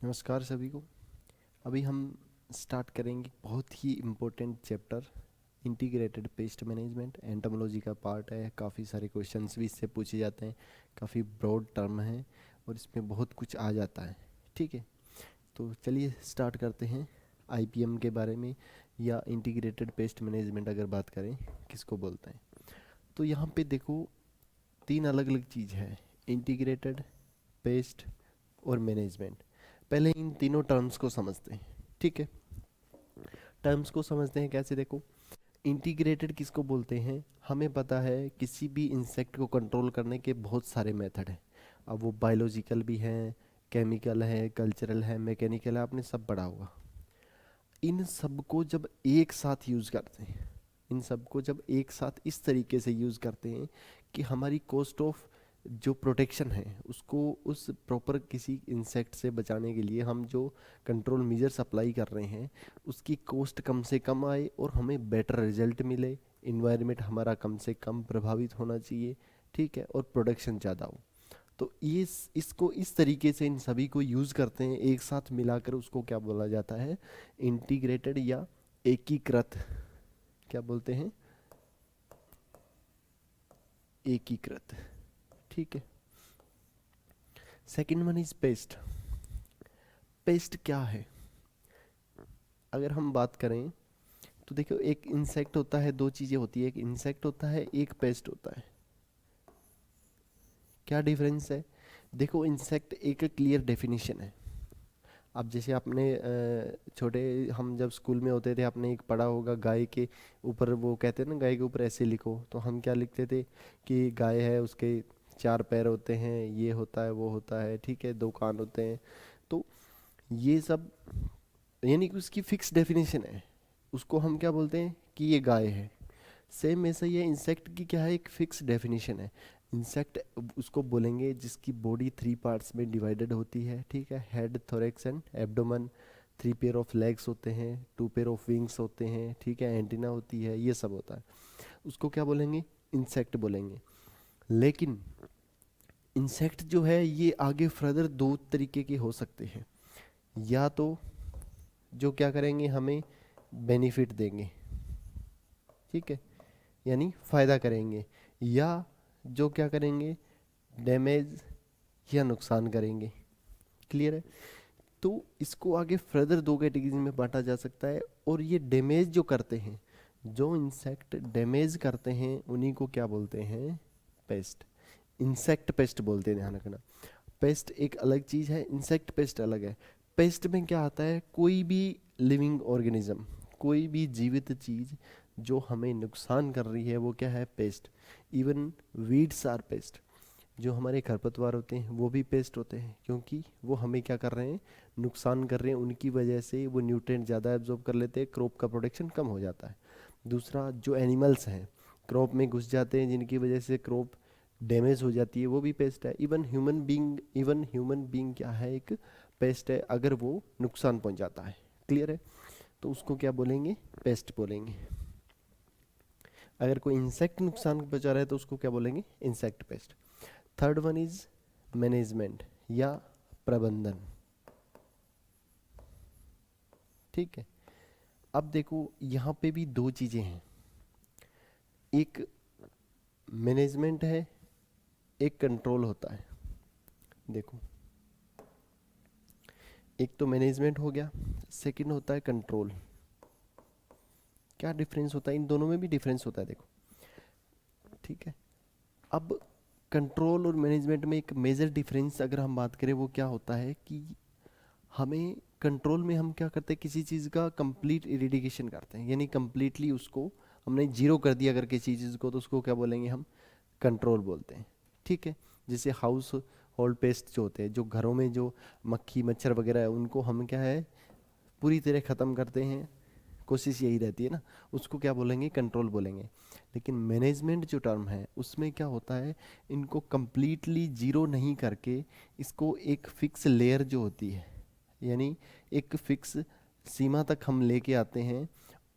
नमस्कार सभी को। अभी हम स्टार्ट करेंगे बहुत ही important chapter integrated pest management. Entomology का पार्ट है, काफ़ी सारे क्वेश्चंस भी इससे पूछे जाते हैं। काफ़ी ब्रॉड टर्म है और इसमें बहुत कुछ आ जाता है। ठीक है, तो चलिए स्टार्ट करते हैं। आईपीएम के बारे में या इंटीग्रेटेड पेस्ट मैनेजमेंट अगर बात करें किसको बोलते हैं, तो यहाँ पे देखो तीन अलग अलग चीज़ है: इंटीग्रेटेड, पेस्ट और मैनेजमेंट। पहले इन तीनों टर्म्स को समझते हैं। ठीक है, टर्म्स को समझते हैं कैसे। देखो, इंटीग्रेटेड किसको बोलते हैं, हमें पता है किसी भी इंसेक्ट को कंट्रोल करने के बहुत सारे मेथड हैं। अब वो बायोलॉजिकल भी हैं, केमिकल है, कल्चरल है, मैकेनिकल है, आपने सब पढ़ा होगा। इन सब को जब एक साथ यूज़ करते हैं, इन सब को जब एक साथ इस तरीके से यूज़ करते हैं कि हमारी कॉस्ट ऑफ जो प्रोटेक्शन है उसको उस प्रॉपर किसी इंसेक्ट से बचाने के लिए हम जो कंट्रोल मेजर्स अप्लाई कर रहे हैं उसकी कॉस्ट कम से कम आए और हमें बेटर रिजल्ट मिले। इन्वायरमेंट हमारा कम से कम प्रभावित होना चाहिए, ठीक है, और प्रोडक्शन ज़्यादा हो। तो ये इसको इस तरीके से इन सभी को यूज़ करते हैं, एक साथ मिलाकर उसको क्या बोला जाता है, इंटीग्रेटेड या एकीकृत। क्या बोलते हैं, एकीकृत। ठीक है। Second one is paste. Paste क्या है, अगर हम बात करें तो देखो, एक इंसेक्ट होता है, दो चीज़ें होती है, एक इंसेक्ट होता है, एक पेस्ट होता है। क्या डिफरेंस है, देखो इंसेक्ट एक क्लियर डेफिनेशन है। अब जैसे आपने छोटे हम जब स्कूल में होते थे आपने एक पढ़ा होगा, गाय के ऊपर वो कहते हैं ना, गाय के ऊपर ऐसे लिखो, तो हम क्या लिखते थे कि गाय है, उसके चार पैर होते हैं, ये होता है, वो होता है, ठीक है, दो कान होते हैं। तो ये सब यानी कि उसकी फिक्स डेफिनेशन है, उसको हम क्या बोलते हैं कि ये गाय है। सेम ऐसा ही है, इंसेक्ट की क्या है, एक फिक्स डेफिनेशन है। इंसेक्ट उसको बोलेंगे जिसकी बॉडी थ्री पार्ट्स में डिवाइडेड होती है, ठीक है, head, thorax and abdomen. Three pair of legs होते हैं, टू पेयर ऑफ विंग्स होते हैं, ठीक है, एंटीना होती है, ये सब होता है। उसको क्या बोलेंगे, इंसेक्ट बोलेंगे। लेकिन इंसेक्ट जो है ये आगे फर्दर दो तरीके के हो सकते हैं। या तो जो क्या करेंगे, हमें बेनिफिट देंगे, ठीक है, यानी फ़ायदा करेंगे, या जो क्या करेंगे, डैमेज या नुकसान करेंगे। क्लियर है। तो इसको आगे फर्दर दो कैटेगरी में बांटा जा सकता है। और ये डैमेज जो करते हैं, जो इंसेक्ट डैमेज करते हैं उन्हीं को क्या बोलते हैं, पेस्ट। इंसेक्ट पेस्ट बोलते हैं, ध्यान रखना। पेस्ट एक अलग चीज़ है, इंसेक्ट पेस्ट अलग है। पेस्ट में क्या आता है, कोई भी लिविंग ऑर्गेनिज्म, कोई भी जीवित चीज़ जो हमें नुकसान कर रही है वो क्या है, pest. Even weeds are pest. जो हमारे खरपतवार होते हैं वो भी पेस्ट होते हैं, क्योंकि वो हमें क्या कर रहे हैं, नुकसान कर रहे हैं। उनकी वजह से वो न्यूट्रिएंट ज़्यादा एब्जॉर्ब कर लेते हैं, क्रॉप का प्रोडक्शन कम हो जाता है। दूसरा, जो एनिमल्स हैं क्रॉप में घुस जाते हैं, जिनकी वजह से क्रॉप डैमेज हो जाती है, वो भी पेस्ट है। इवन ह्यूमन बींग क्या है, एक पेस्ट है, अगर वो नुकसान पहुंचाता है। क्लियर है। तो उसको क्या बोलेंगे, पेस्ट बोलेंगे। अगर कोई इंसेक्ट नुकसान पहुंचा रहा है तो उसको क्या बोलेंगे, insect pest. Third one is management या प्रबंधन। ठीक है। अब देखो यहाँ पे भी दो चीज़ें हैं, एक मैनेजमेंट है, एक कंट्रोल होता है। देखो, एक तो मैनेजमेंट हो गया, सेकंड होता है कंट्रोल। क्या डिफरेंस होता है, इन दोनों में भी डिफरेंस होता है, देखो। ठीक है। अब कंट्रोल और मैनेजमेंट में एक मेजर डिफरेंस अगर हम बात करें, वो क्या होता है कि हमें कंट्रोल में हम क्या करते हैं, किसी चीज़ का कंप्लीट इरिडिकेशन करते हैं, यानी कंप्लीटली उसको हमने जीरो कर दिया अगर किसी चीज़ को, तो उसको क्या बोलेंगे हम, कंट्रोल बोलते हैं। ठीक है। जैसे हाउस होल्ड पेस्ट जो होते हैं, जो घरों में जो मक्खी मच्छर वगैरह है, उनको हम क्या है, पूरी तरह ख़त्म करते हैं, कोशिश यही रहती है ना, उसको क्या बोलेंगे, कंट्रोल बोलेंगे। लेकिन मैनेजमेंट जो टर्म है उसमें क्या होता है, इनको कंप्लीटली जीरो नहीं करके इसको एक फिक्स लेयर जो होती है, यानी एक फिक्स सीमा तक हम लेके आते हैं।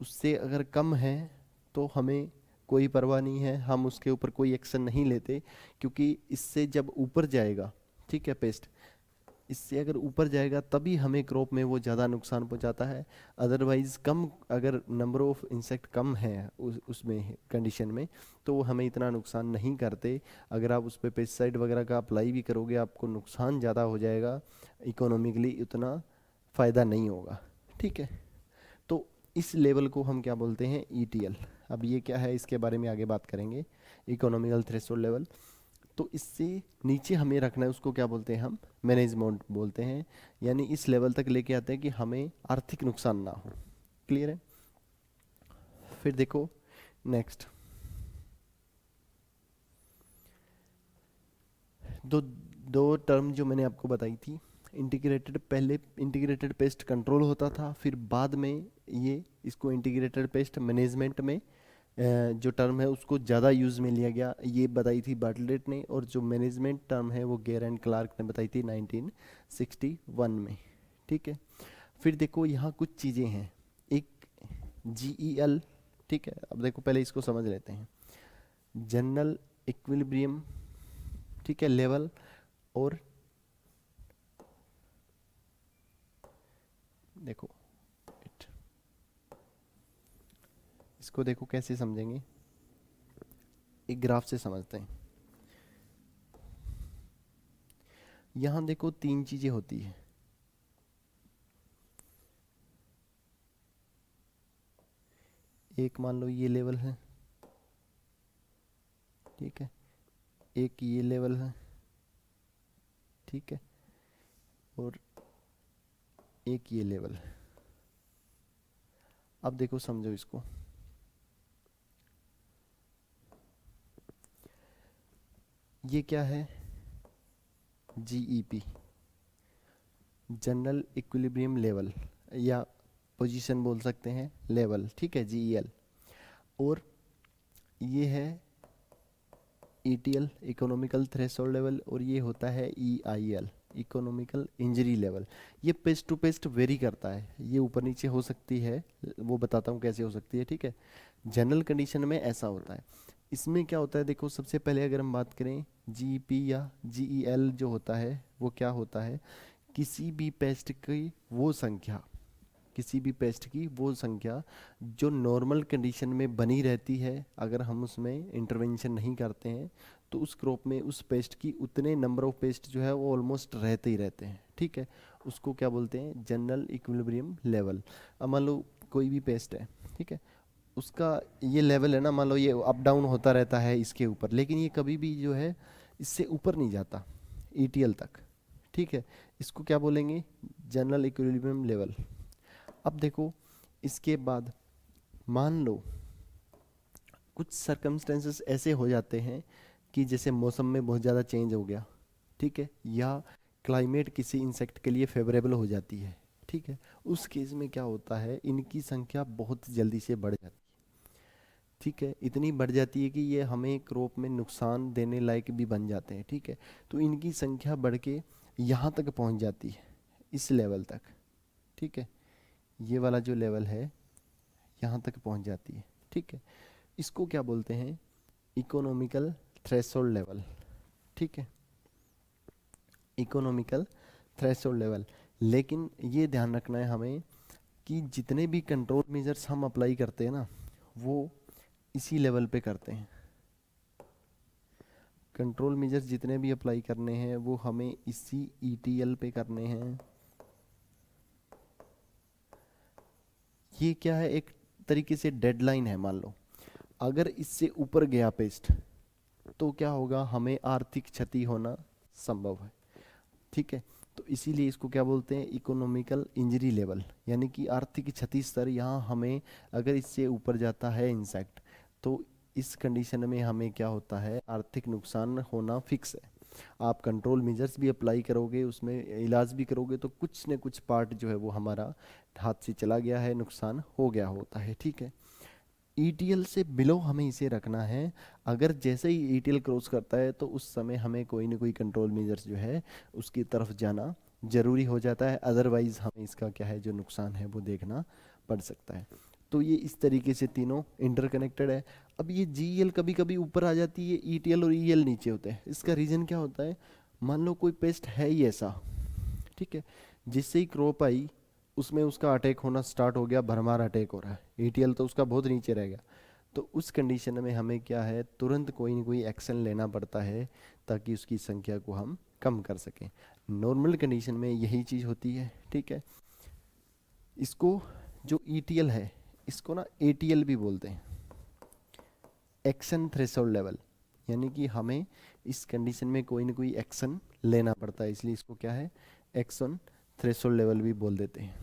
उससे अगर कम है तो हमें कोई परवाह नहीं है, हम उसके ऊपर कोई एक्शन नहीं लेते, क्योंकि इससे जब ऊपर जाएगा, ठीक है, पेस्ट, इससे अगर ऊपर जाएगा तभी हमें क्रॉप में वो ज़्यादा नुकसान पहुंचाता है। अदरवाइज कम, अगर नंबर ऑफ इंसेक्ट कम है उसमें कंडीशन में, तो वो हमें इतना नुकसान नहीं करते। अगर आप उस पर पेस्टिसाइड वगैरह का अप्लाई भी करोगे, आपको नुकसान ज़्यादा हो जाएगा, इकोनॉमिकली उतना फ़ायदा नहीं होगा। ठीक है, तो इस लेवल को हम क्या बोलते हैं, ईटीएल। अब ये क्या है, इसके बारे में आगे बात करेंगे। इकोनॉमिकल थ्रेशोल्ड लेवल, तो इससे नीचे हमें रखना है, उसको क्या बोलते हैं हम, मैनेजमेंट बोलते हैं। यानी इस लेवल तक लेके आते हैं कि हमें आर्थिक नुकसान ना हो। क्लियर है? फिर देखो नेक्स्ट, दो दो टर्म जो मैंने आपको बताई थी, इंटीग्रेटेड, पहले इंटीग्रेटेड पेस्ट कंट्रोल होता था, फिर बाद में ये इसको इंटीग्रेटेड पेस्ट मैनेजमेंट में जो टर्म है उसको ज़्यादा यूज़ में लिया गया, ये बताई थी बार्टलेट ने। और जो मैनेजमेंट टर्म है वो गेर एंड क्लार्क ने बताई थी 1961 में। ठीक है, फिर देखो यहाँ कुछ चीज़ें हैं, एक GEL। ठीक है, अब देखो पहले इसको समझ लेते हैं। जनरल इक्विलिब्रियम, ठीक है, लेवल। और देखो इसको देखो कैसे समझेंगे, एक ग्राफ से समझते हैं। यहाँ देखो तीन चीज़ें होती है, एक मान लो ये लेवल है, ठीक है, एक ये लेवल है, ठीक है, और एक ये लेवल है। अब देखो समझो इसको, ये क्या है, GEP, जनरल इक्विलिब्रियम लेवल, या पोजीशन बोल सकते हैं, लेवल। ठीक है, GEL। और ये है ETL, इकोनॉमिकल थ्रेशोल्ड लेवल। और ये होता है EIL, इकोनॉमिकल इंजरी लेवल। ये पेस्ट टू पेस्ट वेरी करता है, ये ऊपर नीचे हो सकती है, वो बताता हूँ कैसे हो सकती है। ठीक है, जनरल कंडीशन में ऐसा होता है। इसमें क्या होता है, देखो सबसे पहले अगर हम बात करें, GEP या GEL जो होता है वो क्या होता है, किसी भी पेस्ट की वो संख्या, किसी भी पेस्ट की वो संख्या जो नॉर्मल कंडीशन में बनी रहती है, अगर हम उसमें इंटरवेंशन नहीं करते हैं, तो उस क्रॉप में उस पेस्ट की उतने नंबर ऑफ पेस्ट जो है वो ऑलमोस्ट रहते ही रहते हैं। ठीक है, उसको क्या बोलते हैं, जनरल इक्विलिब्रियम लेवल। अब मान लो कोई भी पेस्ट है, ठीक है, उसका ये लेवल है ना, मान लो ये अप डाउन होता रहता है इसके ऊपर, लेकिन ये कभी भी जो है इससे ऊपर नहीं जाता, ETL तक। ठीक है, इसको क्या बोलेंगे, जनरल इक्विलिब्रियम लेवल। अब देखो इसके बाद मान लो कुछ सर्कमस्टेंसेस ऐसे हो जाते हैं कि जैसे मौसम में बहुत ज़्यादा चेंज हो गया, ठीक है, या क्लाइमेट किसी इंसेक्ट के लिए फेवरेबल हो जाती है। ठीक है, उस केस में क्या होता है, इनकी संख्या बहुत जल्दी से बढ़ जाती है। ठीक है, इतनी बढ़ जाती है कि ये हमें क्रॉप में नुकसान देने लायक भी बन जाते हैं। ठीक है, तो इनकी संख्या बढ़ के यहाँ तक पहुँच जाती है, इस लेवल तक। ठीक है, ये वाला जो लेवल है यहाँ तक पहुँच जाती है। ठीक है, इसको क्या बोलते हैं, इकोनॉमिकल थ्रेशोल्ड लेवल। ठीक है, इकोनॉमिकल थ्रेशोल्ड लेवल। लेकिन ये ध्यान रखना है हमें कि जितने भी कंट्रोल मेजर्स हम अप्लाई करते हैं ना, वो इसी लेवल पे करते हैं। कंट्रोल मेजर्स जितने भी अप्लाई करने हैं वो हमें इसी ETL पे करने हैं। ये क्या है, एक तरीके से डेडलाइन है। मान लो अगर इससे ऊपर गया पेस्ट, तो क्या होगा, हमें आर्थिक क्षति होना संभव है। ठीक है, तो इसीलिए इसको क्या बोलते हैं, इकोनॉमिकल इंजरी लेवल, यानी कि आर्थिक क्षति स्तर। यहाँ हमें अगर इससे ऊपर जाता है इंसेक्ट, तो इस कंडीशन में हमें क्या होता है, आर्थिक नुकसान होना फिक्स है। आप कंट्रोल मेजर्स भी अप्लाई करोगे, उसमें इलाज भी करोगे, तो कुछ न कुछ पार्ट जो है वो हमारा हाथ से चला गया है, नुकसान हो गया होता है। ठीक है, ETL से बिलो हमें इसे रखना है। अगर जैसे ही ETL क्रॉस करता है, तो उस समय हमें कोई ना कोई कंट्रोल मेजर्स जो है उसकी तरफ जाना जरूरी हो जाता है। अदरवाइज हमें इसका क्या है, जो नुकसान है वो देखना पड़ सकता है। तो ये इस तरीके से तीनों इंटरकनेक्टेड है। अब ये GEL कभी कभी ऊपर आ जाती है, ETL और EL नीचे होते हैं। इसका रीज़न क्या होता है, मान लो कोई पेस्ट है ही ऐसा ठीक है। जिससे ही क्रॉप आई उसमें उसका अटैक होना स्टार्ट हो गया, भरमार अटैक हो रहा है, ईटीएल तो उसका बहुत नीचे रह गया। तो उस कंडीशन में हमें क्या है, तुरंत कोई ना कोई एक्शन लेना पड़ता है ताकि उसकी संख्या को हम कम कर सकें। नॉर्मल कंडीशन में यही चीज़ होती है, ठीक है। इसको जो ईटीएल है इसको ना एटीएल भी बोलते हैं, एक्शन थ्रेशोल्ड लेवल, यानी कि हमें इस कंडीशन में कोई ना कोई एक्शन लेना पड़ता है, इसलिए इसको क्या है, एक्शन थ्रेशोल्ड लेवल भी बोल देते हैं,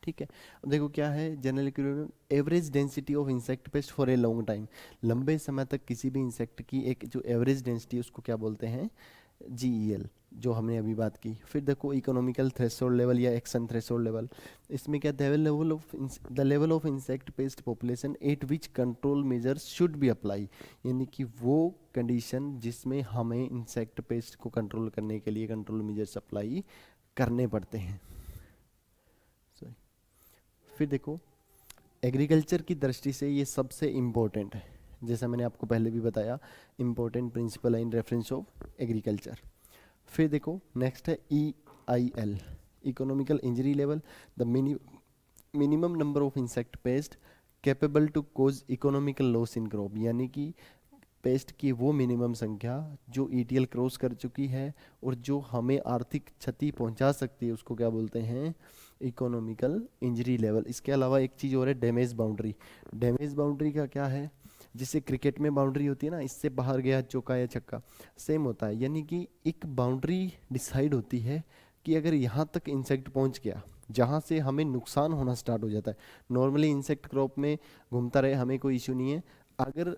ठीक है। अब देखो क्या है, general equilibrium, average density of insect paste for a long time, लंबे समय तक किसी भी इंसेक्ट की एक जो एवरेज डेंसिटी उसको क्या बोलते हैं, जीईएल, जो हमने अभी बात की। फिर देखो इकोनॉमिकल थ्रेशोल्ड लेवल या एक्शन थ्रेशोल्ड लेवल, इसमें क्या, the level of insect paste population at which control measures should be apply, यानी कि वो कंडीशन जिसमें हमें इंसेक्ट पेस्ट को कंट्रोल करने के लिए कंट्रोल मेजर्स अप्लाई करने पड़ते हैं। Sorry. फिर देखो एग्रीकल्चर की दृष्टि से ये सबसे इम्पोर्टेंट है, जैसा मैंने आपको पहले भी बताया, इम्पोर्टेंट प्रिंसिपल है इन रेफरेंस ऑफ एग्रीकल्चर। फिर देखो नेक्स्ट है E I L, economical injury level, the minimum number of insect pest capable to cause economical loss in crop, यानी कि पेस्ट की वो मिनिमम संख्या जो ईटीएल क्रॉस कर चुकी है और जो हमें आर्थिक क्षति पहुंचा सकती है, उसको क्या बोलते हैं, इकोनॉमिकल इंजरी लेवल। इसके अलावा एक चीज़ और है, डैमेज बाउंड्री। डैमेज बाउंड्री का क्या है, जिससे क्रिकेट में बाउंड्री होती है ना, इससे बाहर गया चौका या छक्का, सेम होता है, यानी कि एक बाउंड्री डिसाइड होती है कि अगर यहाँ तक इंसेक्ट पहुँच गया जहाँ से हमें नुकसान होना स्टार्ट हो जाता है। नॉर्मली इंसेक्ट क्रॉप में घूमता रहे, हमें कोई इशू नहीं है, अगर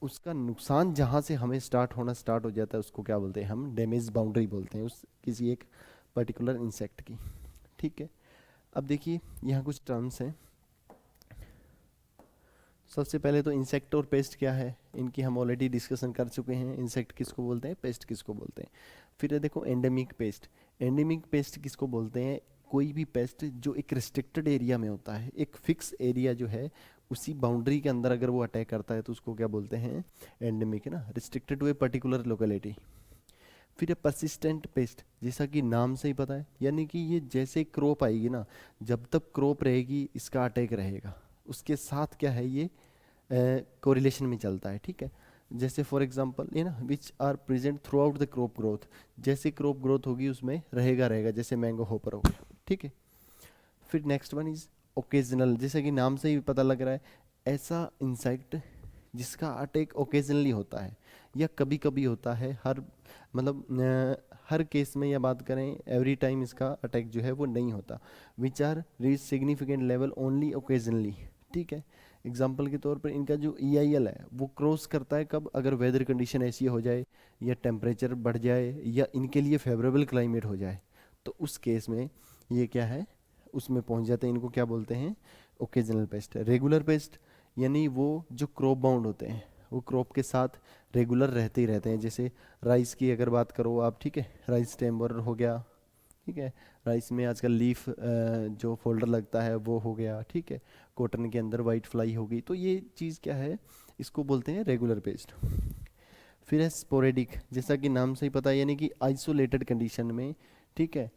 उसका नुकसान जहाँ से हमें स्टार्ट होना स्टार्ट हो जाता है उसको क्या बोलते हैं, हम डैमेज बाउंड्री बोलते हैं उस किसी एक पर्टिकुलर इंसेक्ट की, ठीक है। अब देखिए यहाँ कुछ टर्म्स हैं। सबसे पहले तो इंसेक्ट और पेस्ट क्या है, इनकी हम ऑलरेडी डिस्कशन कर चुके हैं, इंसेक्ट किसको बोलते हैं, पेस्ट किसको बोलते हैं। फिर ये देखो एंडेमिक पेस्ट, एंडेमिक पेस्ट किसको बोलते हैं, कोई भी पेस्ट जो एक रिस्ट्रिक्टेड एरिया में होता है, एक फिक्स एरिया जो है उसी बाउंड्री के अंदर अगर वो अटैक करता है तो उसको क्या बोलते हैं, एंडेमिक, है ना, restricted to a particular locality. फिर है परसिस्टेंट पेस्ट, जैसा कि नाम से ही पता है, यानी कि ये जैसे क्रॉप आएगी ना, जब तक क्रॉप रहेगी इसका अटैक रहेगा, उसके साथ क्या है ये कोरिलेशन में चलता है, ठीक है। जैसे फॉर एग्जांपल ये ना, which are present throughout the crop growth, जैसे क्रॉप ग्रोथ होगी उसमें रहेगा रहेगा, जैसे मैंगो होपर हो गया, ठीक है। फिर नेक्स्ट वन इज ओकेजनल, जैसे कि नाम से ही पता लग रहा है, ऐसा इंसेक्ट जिसका अटैक ओकेजनली होता है या कभी कभी होता है, हर मतलब हर केस में या बात करें एवरी टाइम इसका अटैक जो है वो नहीं होता। Which are reach significant level only occasionally, ठीक है। एग्जाम्पल के तौर पर इनका जो EIL है वो क्रॉस करता है कब, अगर वेदर कंडीशन ऐसी हो जाए या टेम्परेचर बढ़ जाए या इनके लिए फेवरेबल क्लाइमेट हो जाए, तो उस केस में ये क्या है, उसमें पहुंच जाते हैं, इनको क्या बोलते हैं, ओकेजनल पेस्ट। रेगुलर पेस्ट यानी वो जो क्रॉप बाउंड होते हैं, वो क्रॉप के साथ रेगुलर रहते ही रहते हैं, जैसे राइस की अगर बात करो आप, ठीक है, राइस स्टेम हो गया, ठीक है, राइस में आजकल लीफ जो फोल्डर लगता है वो हो गया, ठीक है, कॉटन के अंदर वाइट फ्लाई होगी, तो ये चीज़ क्या है, इसको बोलते हैं रेगुलर पेस्ट। फिर है स्पोरेडिक, जैसा कि नाम से ही पता है, यानी कि आइसोलेटेड कंडीशन में, ठीक है,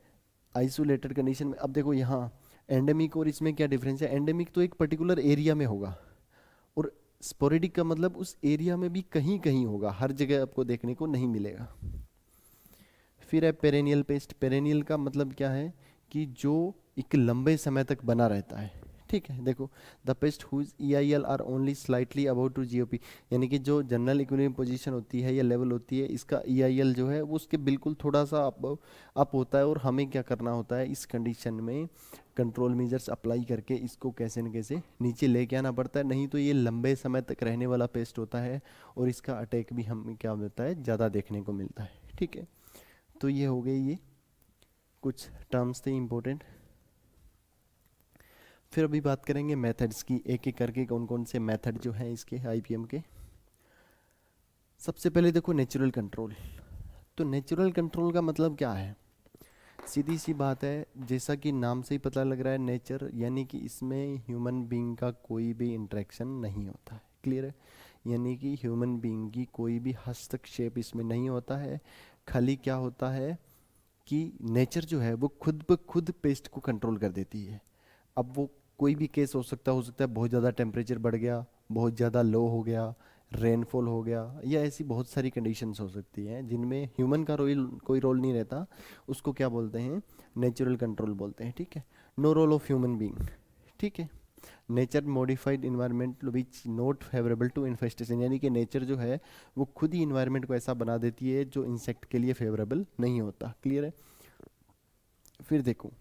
आइसोलेटेड कंडीशन में। अब देखो यहाँ एंडेमिक और इसमें क्या डिफरेंस है, एंडेमिक तो एक पर्टिकुलर एरिया में होगा और स्पोरेडिक का मतलब उस एरिया में भी कहीं कहीं होगा, हर जगह आपको देखने को नहीं मिलेगा। फिर है पेरेनियल पेस्ट, पेरेनियल का मतलब क्या है कि जो एक लंबे समय तक बना रहता है, ठीक है। देखो the pest whose EIL are only slightly about to GOP, यानी कि जो जनरल इक्विलिब्रियम पोजीशन होती है या लेवल होती है, इसका EIL जो है वो उसके बिल्कुल थोड़ा सा अप होता है, और हमें क्या करना होता है इस कंडीशन में, कंट्रोल मेजर्स अप्लाई करके इसको कैसे न कैसे नीचे लेके आना पड़ता है, नहीं तो ये लंबे समय तक रहने वाला पेस्ट होता है और इसका अटैक भी हमें क्या मिलता है, ज़्यादा देखने को मिलता है, ठीक है। तो ये हो गई, ये कुछ टर्म्स थे इम्पोर्टेंट। फिर अभी बात करेंगे मेथड्स की, एक एक करके कौन कौन से मेथड जो हैं इसके IPM के। सबसे पहले देखो नेचुरल कंट्रोल, तो नेचुरल कंट्रोल का मतलब क्या है, सीधी सी बात है, जैसा कि नाम से ही पता लग रहा है, नेचर यानी कि इसमें ह्यूमन बीइंग का कोई भी इंटरेक्शन नहीं होता है, क्लियर है, यानी कि ह्यूमन बीइंग की कोई भी हस्तक्षेप इसमें नहीं होता है, खाली क्या होता है कि नेचर जो है वो खुद ब खुद पेस्ट को कंट्रोल कर देती है। अब वो कोई भी केस हो सकता है बहुत ज़्यादा टेम्परेचर बढ़ गया, बहुत ज़्यादा लो हो गया, रेनफॉल हो गया, या ऐसी बहुत सारी कंडीशंस हो सकती हैं जिनमें ह्यूमन का कोई रोल नहीं रहता। उसको क्या बोलते हैं? नेचुरल कंट्रोल बोलते हैं, ठीक है। No role of human being, ठीक है। Nature modified environment which not favourable to infestation, यानी कि नेचर जो है वो खुद ही इन्वायरमेंट को ऐसा बना देती है जो इंसेक्ट के लिए फेवरेबल नहीं होता। क्लियर है? फिर देखो,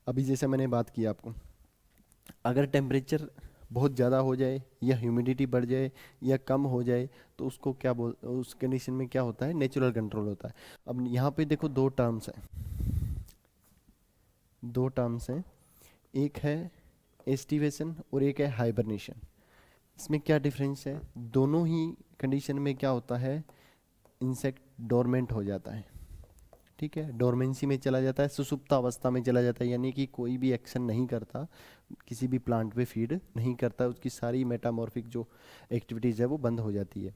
अभी जैसे मैंने बात की आपको, अगर टेम्परेचर बहुत ज़्यादा हो जाए या ह्यूमिडिटी बढ़ जाए या कम हो जाए तो उसको क्या बोल उस कंडीशन में क्या होता है? नेचुरल कंट्रोल होता है। अब यहाँ पे देखो दो टर्म्स हैं, दो टर्म्स हैं, एक है एस्टिवेशन और एक है हाइबरनेशन। इसमें क्या डिफरेंस है? दोनों ही कंडीशन में क्या होता है? इंसेक्ट डोरमेंट हो जाता है, ठीक है, डोरमेंसी में चला जाता है, सुसुप्त अवस्था में चला जाता है, यानी कि कोई भी एक्शन नहीं करता, किसी भी प्लांट पे फीड नहीं करता, उसकी सारी मेटामॉर्फिक जो एक्टिविटीज़ है वो बंद हो जाती है।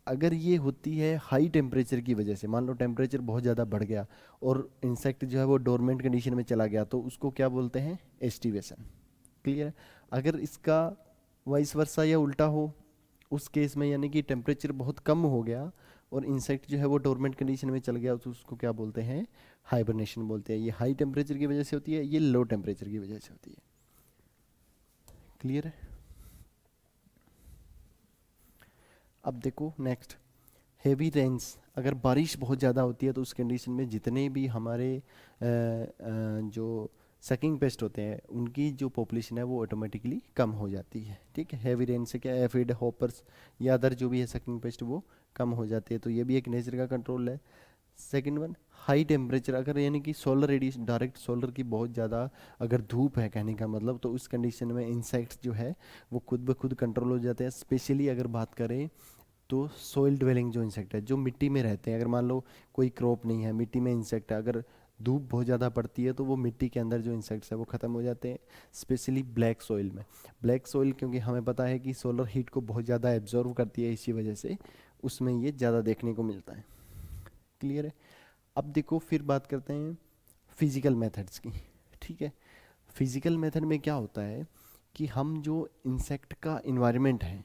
अगर ये होती है हाई टेम्परेचर की वजह से, मान लो टेम्परेचर बहुत ज़्यादा बढ़ गया और इंसेक्ट जो है वो डोरमेंट कंडीशन में चला गया, तो उसको क्या बोलते हैं? एस्टिवेशन। क्लियर है? अगर इसका वाइस वर्सा या उल्टा हो, उस केस में यानी कि टेम्परेचर बहुत कम हो गया और इंसेक्ट जो है वो डोरमेंट कंडीशन में चल गया, तो उसको क्या बोलते हैं? हाइबरनेशन बोलते हैं। ये हाई टेम्परेचर की वजह से होती है, ये लो टेम्परेचर की वजह से होती है। क्लियर है? अब देखो नेक्स्ट, हेवी रेंस। अगर बारिश बहुत ज़्यादा होती है तो उस कंडीशन में जितने भी हमारे जो सकिंग पेस्ट होते हैं उनकी जो पॉपुलेशन है वो ऑटोमेटिकली कम हो जाती है, ठीक है। हेवी रेन से क्या एफिड, हॉपर्स या अदर जो भी है सकिंग पेस्ट वो कम हो जाती है, तो ये भी एक नेचर का कंट्रोल है। Second one, high temperature. अगर यानी कि सोलर रेडिएशन, डायरेक्ट सोलर की बहुत ज़्यादा अगर धूप है कहने का मतलब, तो उस कंडीशन में इंसेक्ट्स जो है वो खुद ब खुद कंट्रोल हो जाते हैं। स्पेशली अगर बात करें तो सॉइल ड्वेलिंग जो इंसेक्ट है, जो मिट्टी में रहते हैं, अगर मान लो कोई क्रॉप नहीं है, मिट्टी में इंसेक्ट है, अगर धूप बहुत ज़्यादा पड़ती है तो वो मिट्टी के अंदर जो इंसेक्ट्स है वो ख़त्म हो जाते हैं। स्पेशली ब्लैक सॉइल में, ब्लैक सॉइल क्योंकि हमें पता है कि सोलर हीट को बहुत ज़्यादा एब्जॉर्व करती है, इसी वजह से उसमें ये ज़्यादा देखने को मिलता है। क्लियर है? अब देखो फिर बात करते हैं फिजिकल मेथड्स की, ठीक है। फिजिकल मेथड में क्या होता है कि हम जो इंसेक्ट का इन्वायरमेंट है,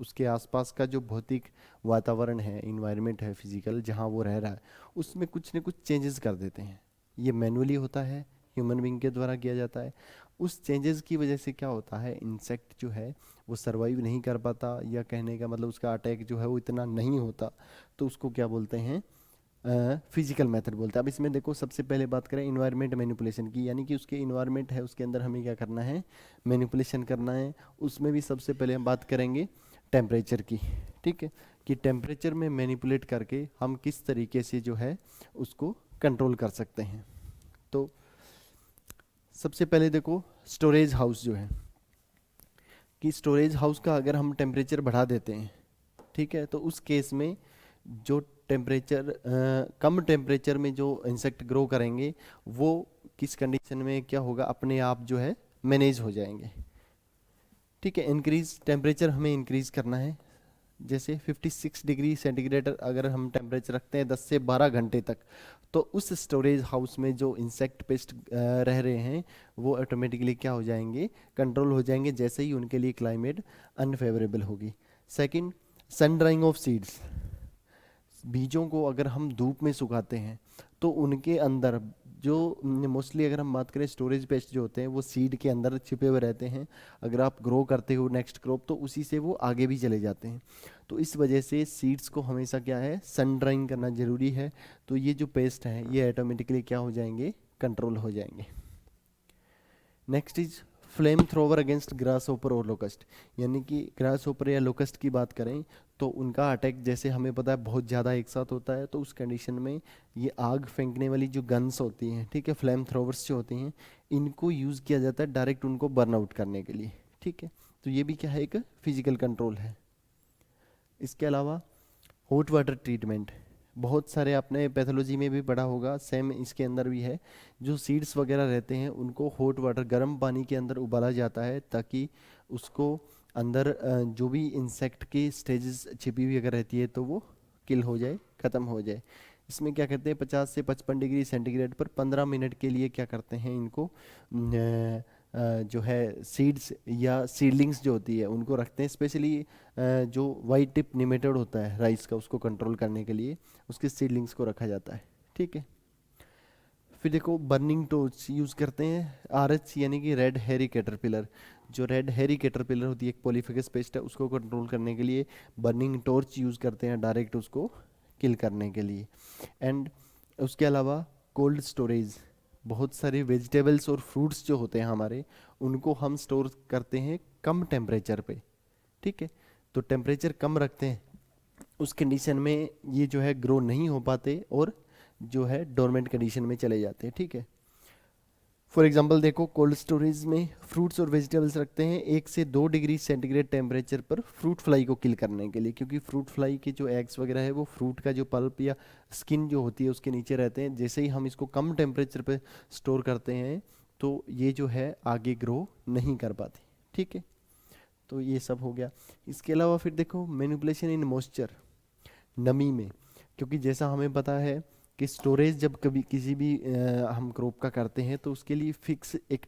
उसके आसपास का जो भौतिक वातावरण है, इन्वायरमेंट है फिजिकल जहाँ वो रह रहा है, उसमें कुछ न कुछ चेंजेस कर देते हैं। ये मैनुअली होता है, ह्यूमन बींग के द्वारा किया जाता है। उस चेंजेस की वजह से क्या होता है, इंसेक्ट जो है वो सरवाइव नहीं कर पाता, या कहने का मतलब उसका अटैक जो है वो इतना नहीं होता, तो उसको क्या बोलते हैं? फिजिकल मेथड बोलते हैं। अब इसमें देखो सबसे पहले बात करें इन्वायरमेंट मैनिपुलेशन की, यानी कि उसके इन्वायरमेंट है उसके अंदर हमें क्या करना है? मैनिपुलेशन करना है। उसमें भी सबसे पहले हम बात करेंगे टेम्परेचर की, ठीक है, कि टेम्परेचर में मैनिपुलेट करके हम किस तरीके से जो है उसको कंट्रोल कर सकते हैं। तो सबसे पहले देखो स्टोरेज हाउस जो है, कि स्टोरेज हाउस का अगर हम टेम्परेचर बढ़ा देते हैं, ठीक है, तो उस केस में जो टेम्परेचर कम टेम्परेचर में जो इंसेक्ट ग्रो करेंगे वो किस कंडीशन में क्या होगा? अपने आप जो है मैनेज हो जाएंगे, ठीक है। इंक्रीज टेम्परेचर हमें इंक्रीज करना है, जैसे 56 डिग्री सेंटीग्रेड अगर हम टेम्परेचर रखते हैं 10 से 12 घंटे तक, तो उस स्टोरेज हाउस में जो इंसेक्ट पेस्ट रह रहे हैं वो ऑटोमेटिकली क्या हो जाएंगे? कंट्रोल हो जाएंगे, जैसे ही उनके लिए क्लाइमेट अनफेवरेबल होगी। Second, sun drying of seeds. बीजों को अगर हम धूप में सुखाते हैं तो उनके अंदर जो मोस्टली अगर हम बात करें स्टोरेज पेस्ट जो होते हैं वो सीड के अंदर छिपे हुए रहते हैं। अगर आप ग्रो करते हो नेक्स्ट क्रॉप तो उसी से वो आगे भी चले जाते हैं, तो इस वजह से सीड्स को हमेशा क्या है? सन ड्राइंग करना ज़रूरी है। तो ये जो पेस्ट हैं ये ऑटोमेटिकली क्या हो जाएंगे? कंट्रोल हो जाएंगे। Next is flame thrower against grass hopper और लोकस्ट, यानी कि ग्रास होपर या लोकस्ट की बात करें तो उनका अटैक जैसे हमें पता है बहुत ज़्यादा एक साथ होता है, तो उस कंडीशन में ये आग फेंकने वाली जो गन्स होती हैं, ठीक है, फ्लेम थ्रोवर्स जो होती हैं, इनको यूज़ किया जाता है डायरेक्ट उनको बर्न आउट करने के लिए, ठीक है। तो ये भी क्या है? एक फिजिकल कंट्रोल है। इसके अलावा हॉट वाटर ट्रीटमेंट, बहुत सारे आपने पैथोलॉजी में भी पढ़ा होगा, सेम इसके अंदर भी है। जो सीड्स वगैरह रहते हैं उनको हॉट वाटर, गर्म पानी के अंदर उबाला जाता है ताकि उसको अंदर जो भी इंसेक्ट की स्टेजेस छिपी हुई अगर रहती है तो वो किल हो जाए, ख़त्म हो जाए। इसमें क्या करते हैं 50 से 55 डिग्री सेंटीग्रेड पर 15 मिनट के लिए क्या करते हैं इनको जो है सीड्स या सीडलिंग्स जो होती है उनको रखते हैं, स्पेशली जो वाइट टिप निमेटोड होता है राइस का, उसको कंट्रोल करने के लिए उसके सीडलिंग्स को रखा जाता है। ठीक है। फिर देखो बर्निंग टॉर्च यूज़ करते हैं, आरएच यानी कि रेड हेरी कैटरपिलर। जो रेड हेरी कैटरपिलर होती है एक पॉलीफेगस पेस्ट है, उसको कंट्रोल करने के लिए बर्निंग टॉर्च यूज़ करते हैं डायरेक्ट उसको किल करने के लिए। एंड उसके अलावा कोल्ड स्टोरेज, बहुत सारे वेजिटेबल्स और फ्रूट्स जो होते हैं हमारे उनको हम स्टोर करते हैं कम टेम्परेचर पे। ठीक है। तो टेम्परेचर कम रखते हैं, उस कंडीशन में ये जो है ग्रो नहीं हो पाते और जो है डोरमेंट कंडीशन में चले जाते हैं। ठीक है। फॉर एग्जांपल देखो कोल्ड स्टोरेज में फ्रूट्स और वेजिटेबल्स रखते हैं 1 से 2 डिग्री सेंटीग्रेड टेम्परेचर पर फ्रूट फ्लाई को किल करने के लिए, क्योंकि फ्रूट फ्लाई के जो एग्स वगैरह है वो फ्रूट का जो पल्प या स्किन जो होती है उसके नीचे रहते हैं। जैसे ही हम इसको कम टेम्परेचर पे स्टोर करते हैं तो ये जो है आगे ग्रो नहीं कर पाती। ठीक है। तो ये सब हो गया। इसके अलावा फिर देखो मैनिपुलेशन इन मॉइस्चर, नमी में, क्योंकि जैसा हमें पता है कि स्टोरेज जब कभी किसी भी हम क्रॉप का करते हैं तो उसके लिए फिक्स एक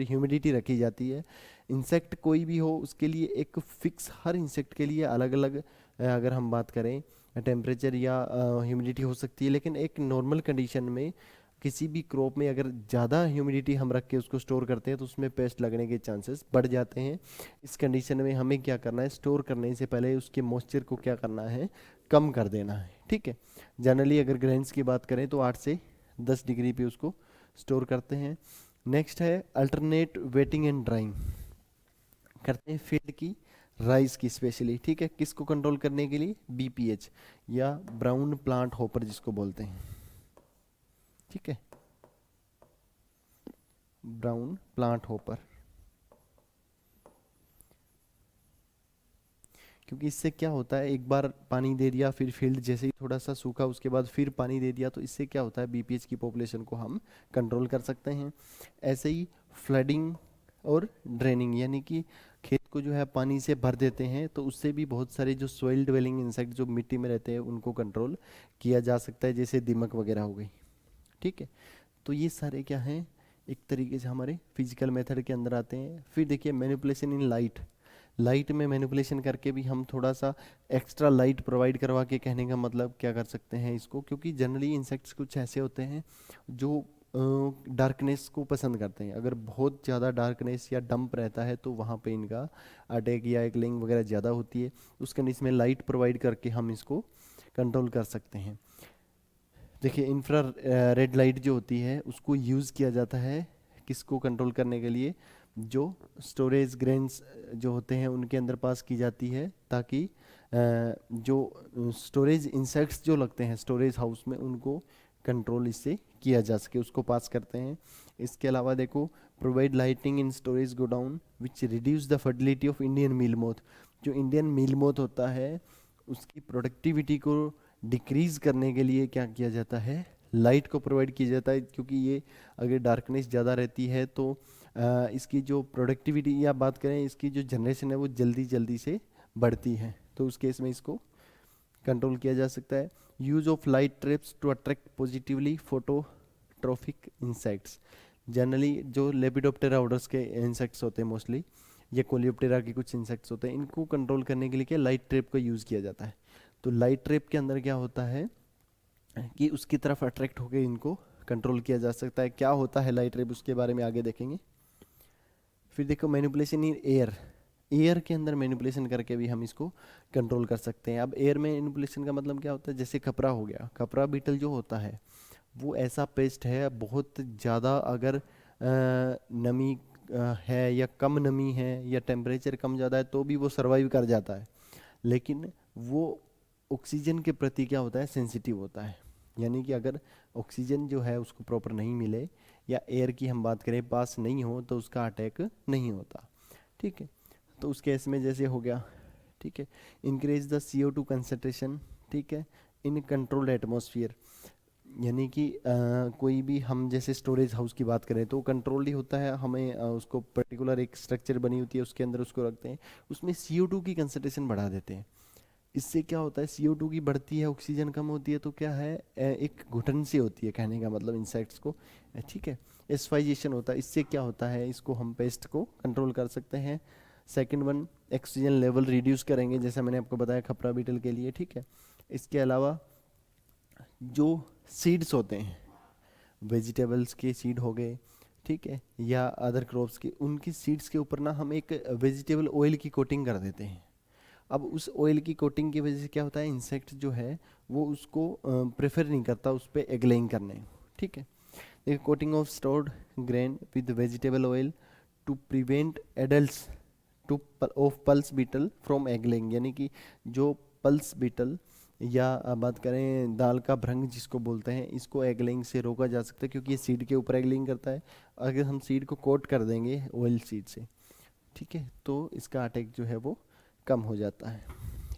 ह्यूमिडिटी रखी जाती है। इंसेक्ट कोई भी हो उसके लिए एक फिक्स, हर इंसेक्ट के लिए अलग अलग अगर हम बात करें टेम्परेचर या ह्यूमिडिटी हो सकती है, लेकिन एक नॉर्मल कंडीशन में किसी भी क्रॉप में अगर ज़्यादा ह्यूमिडिटी हम रख के उसको स्टोर करते हैं तो उसमें पेस्ट लगने के चांसेस बढ़ जाते हैं। इस कंडीशन में हमें क्या करना है, स्टोर करने से पहले उसके मॉइस्चर को क्या करना है, कम कर देना है। ठीक है। जनरली अगर ग्रेन्स की बात करें तो 8 से 10 डिग्री पे उसको स्टोर करते हैं। नेक्स्ट है अल्टरनेट वेटिंग एंड ड्राइंग करते हैं फील्ड की, राइस की स्पेशली। ठीक है। किसको कंट्रोल करने के लिए, बीपीएच या ब्राउन प्लांट होपर जिसको बोलते हैं। ठीक है। ब्राउन प्लांट होपर, क्योंकि इससे क्या होता है एक बार पानी दे दिया फिर फील्ड जैसे ही थोड़ा सा सूखा उसके बाद फिर पानी दे दिया तो इससे क्या होता है बीपीएच की पॉपुलेशन को हम कंट्रोल कर सकते हैं। ऐसे ही फ्लडिंग और ड्रेनिंग, यानी कि खेत को जो है पानी से भर देते हैं तो उससे भी बहुत सारे जो सोइल ड्वेलिंग इंसेक्ट जो मिट्टी में रहते हैं उनको कंट्रोल किया जा सकता है, जैसे दीमक वगैरह हो गई। ठीक है। तो ये सारे क्या हैं, एक तरीके से हमारे फिजिकल मेथड के अंदर आते हैं। फिर देखिए मैनिपुलेशन इन लाइट, लाइट में मैनिपुलेशन करके भी हम थोड़ा सा एक्स्ट्रा लाइट प्रोवाइड करवा के, कहने का मतलब क्या कर सकते हैं इसको, क्योंकि जनरली इंसेक्ट्स कुछ ऐसे होते हैं जो डार्कनेस को पसंद करते हैं। अगर बहुत ज़्यादा डार्कनेस या डंप रहता है तो वहाँ पे इनका अटैक या एकलिंग वगैरह ज़्यादा होती है, उस कंडीशन में लाइट प्रोवाइड करके हम इसको कंट्रोल कर सकते हैं। देखिए इंफ्रा रेड लाइट जो होती है उसको यूज़ किया जाता है किसको कंट्रोल करने के लिए, जो स्टोरेज ग्रेन्स जो होते हैं उनके अंदर पास की जाती है, ताकि जो स्टोरेज इंसेक्ट्स जो लगते हैं स्टोरेज हाउस में उनको कंट्रोल इससे किया जा सके, उसको पास करते हैं। इसके अलावा देखो provide lighting in storage godown which reduce the fertility of Indian meal moth, जो इंडियन मील मोथ होता है उसकी प्रोडक्टिविटी को डिक्रीज करने के लिए क्या किया जाता है, लाइट को प्रोवाइड किया जाता है, क्योंकि ये अगर डार्कनेस ज़्यादा रहती है तो इसकी जो प्रोडक्टिविटी या बात करें इसकी जो जनरेशन है वो जल्दी जल्दी से बढ़ती है, तो उस केस में इसको कंट्रोल किया जा सकता है। Use of light traps to attract positively phototrophic insects, generally जो लेपिडोप्टेरा ऑर्डर्स के इंसेक्ट्स होते हैं मोस्टली, ये कोलियोप्टेरा के कुछ इंसेक्ट्स होते हैं, इनको कंट्रोल करने के लिए क्या लाइट ट्रैप का यूज़ किया जाता है। तो लाइट ट्रैप के अंदर क्या होता है कि उसकी तरफ अट्रैक्ट होकर इनको कंट्रोल किया जा सकता है। क्या होता है लाइट ट्रैप उसके बारे में आगे देखेंगे। फिर देखो मैनिपुलेशन इन एयर, एयर के अंदर मैनिपुलेशन करके भी हम इसको कंट्रोल कर सकते हैं। अब एयर में मैनिपुलेशन का मतलब क्या होता है, जैसे कपड़ा हो गया, कपड़ा बीटल जो होता है वो ऐसा पेस्ट है बहुत ज़्यादा अगर नमी है या कम नमी है या टेम्परेचर कम ज़्यादा है तो भी वो सरवाइव कर जाता है, लेकिन वो ऑक्सीजन के प्रति क्या होता है, सेंसिटिव होता है। यानी कि अगर ऑक्सीजन जो है उसको प्रॉपर नहीं मिले या एयर की हम बात करें पास नहीं हो तो उसका अटैक नहीं होता। ठीक है। तो उस केस में जैसे हो गया, ठीक है, इंक्रीज द CO2 कंसंट्रेशन, ठीक है, इन कंट्रोल्ड एटमॉस्फेयर, यानी कि कोई भी हम जैसे स्टोरेज हाउस की बात करें तो कंट्रोल ही होता है, हमें उसको पर्टिकुलर एक स्ट्रक्चर बनी होती है उसके अंदर उसको रखते हैं, उसमें CO2 की कंसंट्रेशन बढ़ा देते हैं। इससे क्या होता है, CO2 की बढ़ती है, ऑक्सीजन कम होती है, तो क्या है एक घुटन सी होती है, कहने का मतलब इंसेक्ट्स को। ठीक है, एस्फाइजेशन होता है, इससे क्या होता है, इसको हम पेस्ट को कंट्रोल कर सकते हैं। Second one, oxygen level reduce करेंगे, जैसा मैंने आपको बताया खपरा बीटल के लिए। ठीक है, इसके अलावा जो सीड्स होते हैं, वेजिटेबल्स के सीड हो गए, ठीक है, या अदर क्रॉप्स के, उनकी सीड्स के ऊपर ना हम एक वेजिटेबल ऑयल की कोटिंग कर देते हैं। अब उस ऑयल की कोटिंग की वजह से क्या होता है, इंसेक्ट जो है वो उसको प्रेफर नहीं करता उस पर एग लेइंग करने। ठीक है, देखिए, coating of stored grain with vegetable oil to prevent adults to of pulse beetle from egg laying, यानी कि जो पल्स बीटल या बात करें दाल का भ्रंग जिसको बोलते हैं, इसको एग लेइंग से रोका जा सकता है, क्योंकि ये सीड के ऊपर एग लेइंग करता है। अगर हम सीड को कोट कर देंगे ऑयल सीड से, ठीक है, तो इसका अटैक जो है वो कम हो जाता है।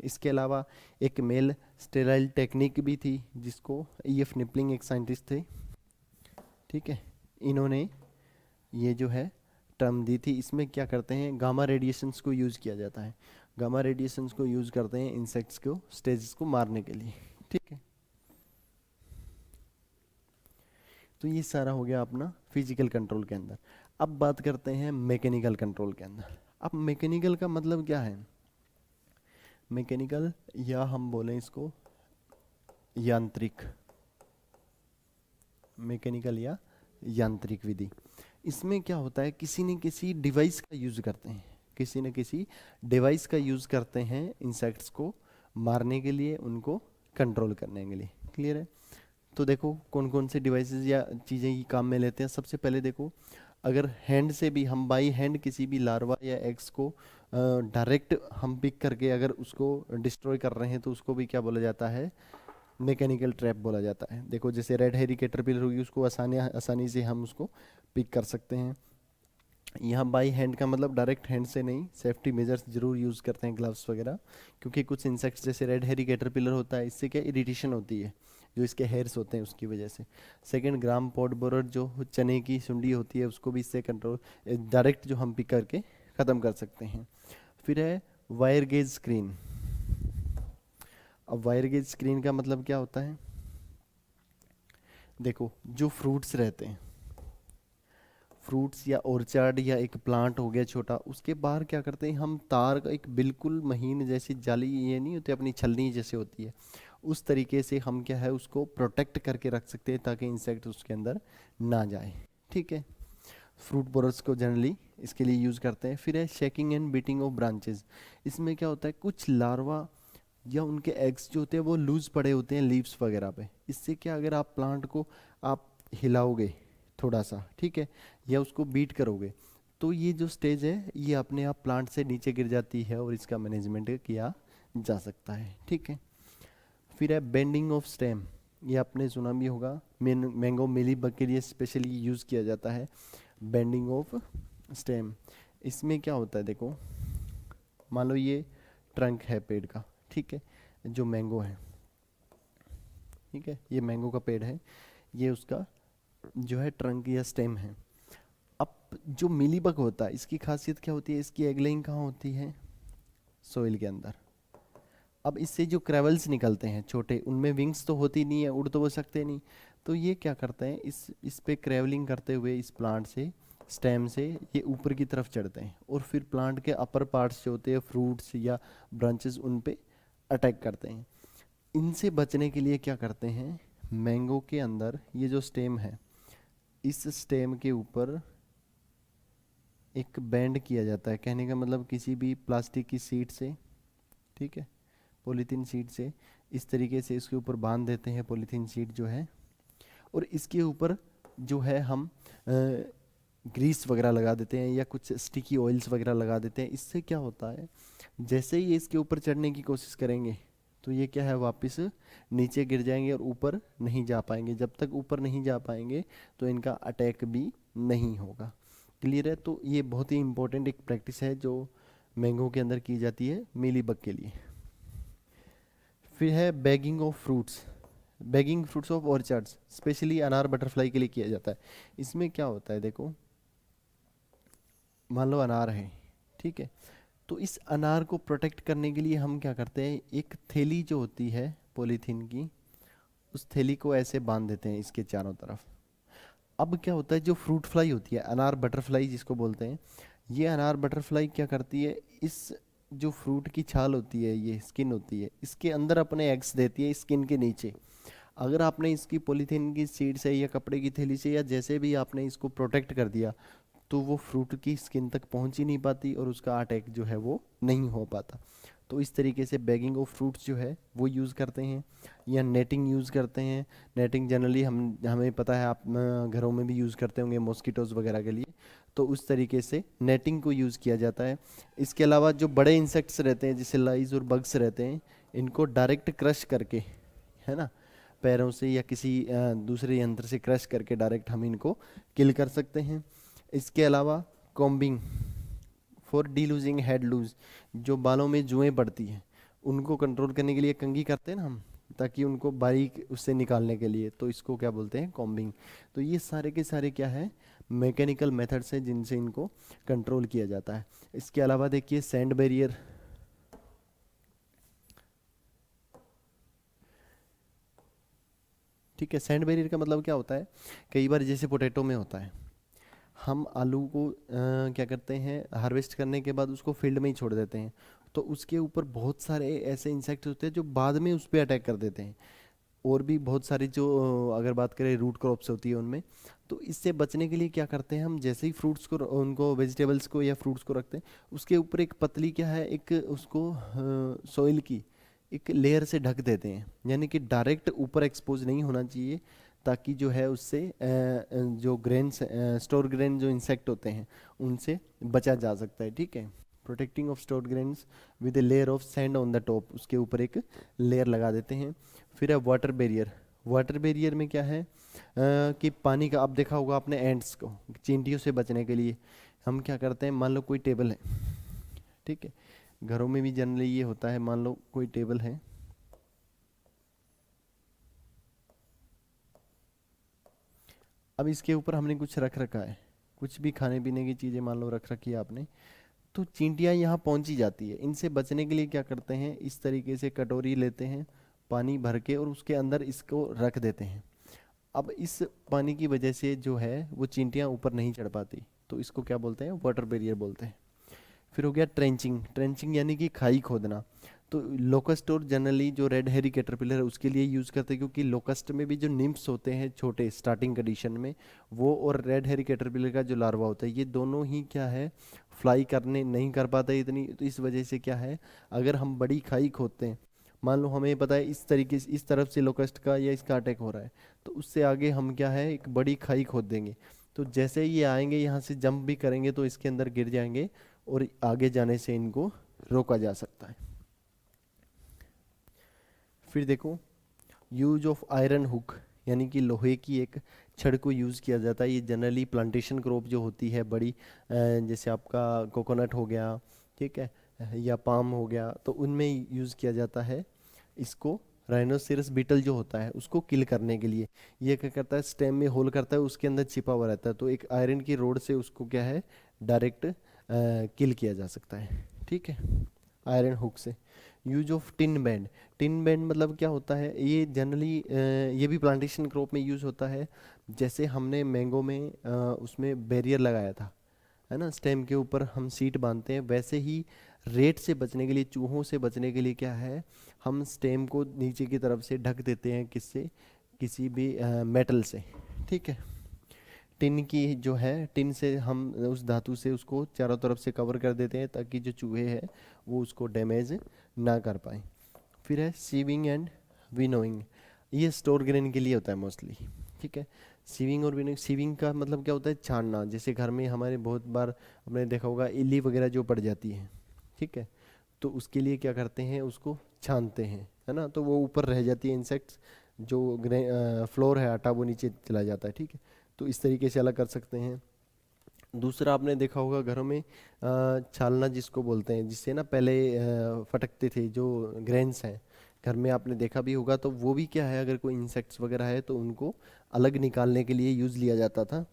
इसके अलावा एक मेल स्टेराइल टेक्निक भी थी, जिसको EF निपलिंग एक साइंटिस्ट थे, ठीक है, इन्होंने ये जो है टर्म दी थी। इसमें क्या करते हैं, गामा रेडिएशंस को यूज़ किया जाता है, गामा रेडिएशंस को यूज़ करते हैं इंसेक्ट्स को स्टेजेस को मारने के लिए। ठीक है, तो ये सारा हो गया अपना फिजिकल कंट्रोल के अंदर। अब बात करते हैं मैकेनिकल कंट्रोल के अंदर। अब मैकेनिकल का मतलब क्या है, मैकेनिकल या हम बोलें इसको यांत्रिक, मैकेनिकल या यांत्रिक विधि। इसमें क्या होता है, किसी न किसी डिवाइस का यूज़ करते हैं, किसी न किसी डिवाइस का यूज़ करते हैं इंसेक्ट्स को मारने के लिए, उनको कंट्रोल करने के लिए। क्लियर है? तो देखो कौन कौन से डिवाइसेस या चीज़ें ये काम में लेते हैं। सबसे पहले देखो, अगर हैंड से भी हम बाई हैंड किसी भी लार्वा या एग्स को डायरेक्ट हम पिक करके अगर उसको डिस्ट्रॉय कर रहे हैं, तो उसको भी क्या बोला जाता है, मैकेनिकल ट्रैप बोला जाता है। देखो जैसे रेड हेरी कैटरपिलर होगी, उसको आसानी से हम उसको पिक कर सकते हैं। यहाँ बाई हैंड का मतलब डायरेक्ट हैंड से नहीं, सेफ्टी मेजर्स जरूर यूज़ करते हैं, ग्लव्स वगैरह, क्योंकि कुछ इंसेक्ट्स जैसे रेड हेरी कैटरपिलर होता है, इससे क्या इरिटेशन होती है, जो इसके हेयर्स होते हैं उसकी वजह से। सेकंड, ग्राम पॉड बोरर जो चने की सुंडी होती है, उसको भी इससे कंट्रोल डायरेक्ट जो हम पिक करके ख़त्म कर सकते हैं। फिर है वायर गेज स्क्रीन। अब वायर गेज स्क्रीन का मतलब क्या होता है, देखो जो फ्रूट्स रहते हैं, फ्रूट्स या ऑर्चर्ड या एक प्लांट हो गया छोटा, उसके बाहर क्या करते हैं हम, तार का एक बिल्कुल महीन जैसी जाली, ये नहीं होती अपनी छलनी जैसे होती है, उस तरीके से हम क्या है उसको प्रोटेक्ट करके रख सकते हैं, ताकि इंसेक्ट उसके अंदर ना जाए। ठीक है, फ्रूट बोरर्स को जनरली इसके लिए यूज़ करते हैं। फिर है shaking and beating of branches. इसमें क्या होता है, कुछ लार्वा या उनके एग्स जो होते हैं वो लूज पड़े होते हैं लीव्स वगैरह पे। इससे क्या, अगर आप प्लांट को आप हिलाओगे थोड़ा सा, ठीक है, या उसको बीट करोगे, तो ये जो स्टेज है ये अपने आप प्लांट से नीचे गिर जाती है, और इसका मैनेजमेंट किया जा सकता है। ठीक है, फिर है बेंडिंग ऑफ स्टेम। ये आपने सुना भी होगा, मैंगो मिलीबग के लिए स्पेशली यूज़ किया जाता है बेंडिंग ऑफ स्टेम। इसमें क्या होता है, देखो मान लो ये ट्रंक है पेड़ का, ठीक है, जो मैंगो है, ठीक है, ये मैंगो का पेड़ है, ये उसका जो है ट्रंक या स्टेम है। अब जो मिलीबग होता है, इसकी खासियत क्या होती है, इसकी एग लेइंग कहाँ होती है, सोइल के अंदर। अब इससे जो क्रैवल्स निकलते हैं छोटे, उनमें विंग्स तो होती नहीं है, उड़ तो वो सकते नहीं, तो ये क्या करते हैं, इस पे क्रैवलिंग करते हुए इस प्लांट से, स्टेम से ये ऊपर की तरफ चढ़ते हैं, और फिर प्लांट के अपर पार्ट्स जो होते हैं, फ्रूट्स या ब्रांचेस, उन पे अटैक करते हैं। इनसे बचने के लिए क्या करते हैं, मैंगो के अंदर ये जो स्टेम है, इस स्टेम के ऊपर एक बैंड किया जाता है, कहने का मतलब किसी भी प्लास्टिक की शीट से, ठीक है, पॉलीथीन शीट से इस तरीके से इसके ऊपर बांध देते हैं पॉलीथीन शीट जो है, और इसके ऊपर जो है हम ग्रीस वगैरह लगा देते हैं, या कुछ स्टिकी ऑयल्स वगैरह लगा देते हैं। इससे क्या होता है, जैसे ही ये इसके ऊपर चढ़ने की कोशिश करेंगे, तो ये क्या है, वापस नीचे गिर जाएंगे और ऊपर नहीं जा पाएंगे। जब तक ऊपर नहीं जा पाएंगे तो इनका अटैक भी नहीं होगा। क्लियर है? तो ये बहुत ही इंपॉर्टेंट एक प्रैक्टिस है जो मैंगो के अंदर की जाती है मीलीबग के लिए। फिर है bagging of fruits, bagging fruits of orchards, specially अनार बटरफ्लाई के लिए किया जाता है। इसमें क्या होता है, देखो मान लो अनार है, ठीक है, तो इस अनार को प्रोटेक्ट करने के लिए हम क्या करते हैं, एक थैली जो होती है पॉलीथीन की, उस थैली को ऐसे बांध देते हैं इसके चारों तरफ। अब क्या होता है, जो फ्रूट फ्लाई होती है, अनार बटरफ्लाई जिसको बोलते हैं, ये अनार बटरफ्लाई क्या करती है, इस जो फ्रूट की छाल होती है, ये स्किन होती है, इसके अंदर अपने एग्स देती है स्किन के नीचे। अगर आपने इसकी पॉलीथीन की सीड से या कपड़े की थैली से या जैसे भी आपने इसको प्रोटेक्ट कर दिया, तो वो फ्रूट की स्किन तक पहुंच ही नहीं पाती और उसका अटैक जो है वो नहीं हो पाता। तो इस तरीके से बैगिंग ऑफ फ्रूट्स जो है वो यूज़ करते हैं, या नेटिंग यूज़ करते हैं। नेटिंग जनरली हमें पता है, आप घरों में भी यूज़ करते होंगे मॉस्किटोज़ वगैरह के लिए, तो उस तरीके से नेटिंग को यूज़ किया जाता है। इसके अलावा जो बड़े इंसेक्ट्स रहते हैं जैसे लाइज और बग्स रहते हैं, इनको डायरेक्ट क्रश करके, है ना, पैरों से या किसी दूसरे यंत्र से क्रश करके डायरेक्ट हम इनको किल कर सकते हैं। इसके अलावा combing for delousing head louse, जो बालों में जुएं पड़ती हैं उनको कंट्रोल करने के लिए कंघी करते हैं ना हम, ताकि उनको बारीक उससे निकालने के लिए, तो इसको क्या बोलते हैं, कॉम्बिंग। तो ये सारे के सारे क्या है, मैकेनिकल मेथड्स हैं जिनसे इनको कंट्रोल किया जाता है। इसके अलावा देखिए सैंड बैरियर, ठीक है। सैंड बैरियर का मतलब क्या होता है, कई बार जैसे पोटैटो में होता है, हम आलू को क्या करते हैं, हार्वेस्ट करने के बाद उसको फील्ड में ही छोड़ देते हैं, तो उसके ऊपर बहुत सारे ऐसे इंसेक्ट्स होते हैं जो बाद में उस पर अटैक कर देते हैं। और भी बहुत सारी जो अगर बात करें रूट क्रॉप्स होती है उनमें, तो इससे बचने के लिए क्या करते हैं हम, जैसे ही फ्रूट्स को उनको वेजिटेबल्स को या फ्रूट्स को रखते हैं, उसके ऊपर एक पतली क्या है, एक उसको सॉइल की एक लेयर से ढक देते हैं, यानी कि डायरेक्ट ऊपर एक्सपोज नहीं होना चाहिए, ताकि जो है उससे जो ग्रेन्स, स्टोर ग्रेन जो इंसेक्ट होते हैं उनसे बचा जा सकता है, ठीक है। Protecting of stored grains with a layer of sand on the top, उसके ऊपर एक लेयर लगा देते हैं। फिर है वाटर बैरियर। वाटर बैरियर में क्या है, कि पानी का, आप देखा होगा आपने एंड्स को, चींटियों से बचने के लिए हम क्या करते हैं, मान लो कोई टेबल है, ठीक है, घरों में भी जनरली ये होता है, मान लो कोई टेबल है, अब इसके ऊपर हमने कुछ रख रखा है, कुछ भी खाने पीने की चीज़ें मान लो रख रखी है आपने, तो चींटियाँ यहाँ पहुँची जाती है। इनसे बचने के लिए क्या करते हैं, इस तरीके से कटोरी लेते हैं पानी भर के और उसके अंदर इसको रख देते हैं। अब इस पानी की वजह से जो है वो चींटियाँ ऊपर नहीं चढ़ पाती, तो इसको क्या बोलते हैं, वाटर बैरियर बोलते हैं। फिर हो गया ट्रेंचिंग। ट्रेंचिंग यानी कि खाई खोदना। तो लोकस्ट और जनरली जो रेड हेरी कैटरपिलर है उसके लिए यूज़ करते हैं, क्योंकि लोकस्ट में भी जो निम्फ्स होते हैं छोटे स्टार्टिंग कंडीशन में, वो और रेड हेरी कैटरपिलर का जो लार्वा होता है, ये दोनों ही क्या है, फ्लाई करने नहीं कर पाते इतनी, तो इस वजह से क्या है, अगर हम बड़ी खाई खोदते हैं, मान लो हमें पता है इस तरीके से इस तरफ से लोकस्ट का या इसका अटैक हो रहा है, तो उससे आगे हम क्या है, एक बड़ी खाई खोद देंगे, तो जैसे ही ये आएंगे यहाँ से जंप भी करेंगे तो इसके अंदर गिर जाएंगे और आगे जाने से इनको रोका जा सकता है। फिर देखो यूज ऑफ आयरन हुक, यानी कि लोहे की एक छड़ को यूज़ किया जाता है। ये जनरली प्लांटेशन क्रॉप जो होती है बड़ी, जैसे आपका कोकोनट हो गया, ठीक है, या पाम हो गया, तो उनमें यूज़ किया जाता है इसको। राइनोसिरस बीटल जो होता है उसको किल करने के लिए ये क्या करता है, स्टेम में होल करता है, उसके अंदर छिपा हुआ रहता है, तो एक आयरन की रोड से उसको क्या है, डायरेक्ट किल किया जा सकता है, ठीक है, आयरन हुक से। Use of tin band. Tin band मतलब क्या होता है, ये जनरली ये भी प्लांटेशन क्रॉप में यूज़ होता है। जैसे हमने मैंगो में उसमें बैरियर लगाया था, है ना, स्टेम के ऊपर हम सीट बांधते हैं, वैसे ही रेत से बचने के लिए, चूहों से बचने के लिए क्या है, हम स्टेम को नीचे की तरफ से ढक देते हैं, किससे, किसी भी मेटल से, ठीक है। टिन की जो है, टिन से हम उस धातु से उसको चारों तरफ से कवर कर देते हैं, ताकि जो चूहे हैं वो उसको डैमेज ना कर पाए। फिर है सीविंग एंड विनोइंग। ये स्टोर ग्रेन के लिए होता है मोस्टली, ठीक है। सीविंग और विनोइंग, सीविंग का मतलब क्या होता है, छानना। जैसे घर में हमारे बहुत बार हमने देखा होगा इल्ली वगैरह जो पड़ जाती है, ठीक है, तो उसके लिए क्या करते हैं, उसको छानते हैं, है ना, तो वो ऊपर रह जाती है इंसेक्ट्स, जो फ्लोर है आटा वो नीचे चला जाता है, ठीक है। तो इस तरीके से अलग कर सकते हैं। दूसरा आपने देखा होगा घरों में छालना जिसको बोलते हैं, जिससे ना पहले फटकते थे जो ग्रेन्स हैं, घर में आपने देखा भी होगा, तो वो भी क्या है, अगर कोई इंसेक्ट्स वगैरह है तो उनको अलग निकालने के लिए यूज़ लिया जाता था,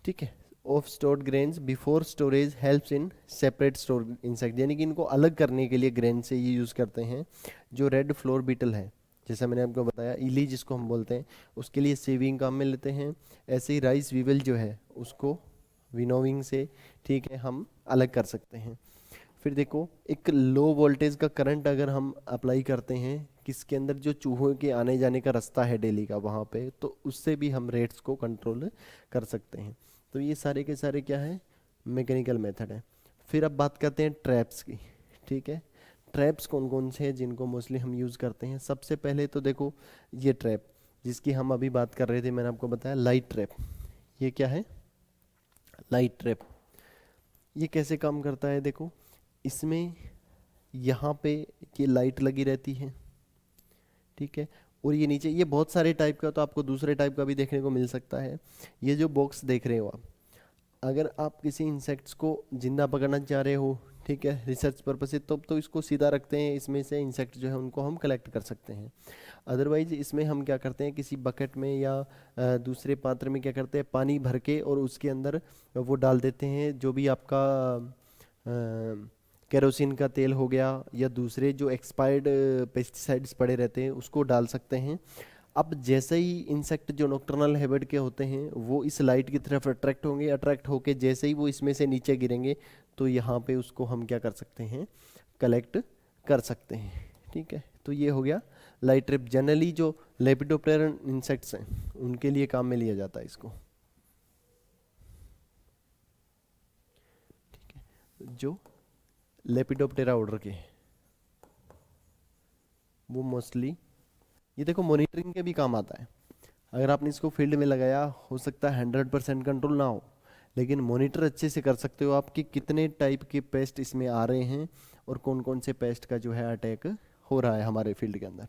ठीक है। Of stored grains before storage helps in separate store insect, यानी कि इनको अलग करने के लिए ग्रेन से ये यूज़ करते हैं। जो रेड फ्लोर बीटल है, जैसा मैंने आपको बताया, इली जिसको हम बोलते हैं, उसके लिए सेविंग काम में लेते हैं। ऐसे ही राइस वीवल जो है उसको विनोविंग से, ठीक है, हम अलग कर सकते हैं। फिर देखो, एक लो वोल्टेज का करंट अगर हम अप्लाई करते हैं किसके अंदर, जो चूहों के आने जाने का रास्ता है डेली का वहाँ पे, तो उससे भी हम रेट्स को कंट्रोल कर सकते हैं। तो ये सारे के सारे क्या है, मैकेनिकल मेथड है। फिर अब बात करते हैं ट्रैप्स की, ठीक है। ट्रैप्स कौन कौन से हैं जिनको मोस्टली हम यूज़ करते हैं? सबसे पहले तो देखो, ये ट्रैप जिसकी हम अभी बात कर रहे थे, मैंने आपको बताया लाइट ट्रैप। ये क्या है? Light trap. ये कैसे काम करता है? देखो, इसमें यहाँ पे ये लाइट लगी रहती है, ठीक है। और ये नीचे, ये बहुत सारे टाइप का, तो आपको दूसरे टाइप का भी देखने को मिल सकता है। ये जो बॉक्स देख रहे हो आप, अगर आप किसी इंसेक्ट्स को जिंदा पकड़ना चाह रहे हो, ठीक है, रिसर्च पर्पज से, तब तो इसको सीधा रखते हैं, इसमें से इंसेक्ट जो है उनको हम कलेक्ट कर सकते हैं। अदरवाइज इसमें हम क्या करते हैं, किसी बकेट में या दूसरे पात्र में क्या करते हैं, पानी भर के और उसके अंदर वो डाल देते हैं, जो भी आपका केरोसिन का तेल हो गया या दूसरे जो एक्सपायर्ड पेस्टिसाइड्स पड़े रहते हैं उसको डाल सकते हैं। अब जैसे ही इंसेक्ट जो नॉकटर्नल हैबिट के होते हैं वो इस लाइट की तरफ अट्रैक्ट होंगे, अट्रैक्ट होके जैसे ही वो इसमें से नीचे गिरेंगे, तो यहाँ पे उसको हम क्या कर सकते हैं, कलेक्ट कर सकते हैं, ठीक है। तो ये हो गया लाइट ट्रिप। जनरली जो लेपिडोप्टेरा इंसेक्ट्स हैं उनके लिए काम में लिया जाता है इसको, ठीक है। जो लेपिडोप्टेरा ऑर्डर के, वो मोस्टली, ये देखो मॉनिटरिंग के भी काम आता है। अगर आपने इसको फील्ड में लगाया, हो सकता है 100% कंट्रोल ना हो, लेकिन मॉनिटर अच्छे से कर सकते हो आप कि कितने टाइप के पेस्ट इसमें आ रहे हैं और कौन कौन से पेस्ट का जो है अटैक हो रहा है हमारे फील्ड के अंदर।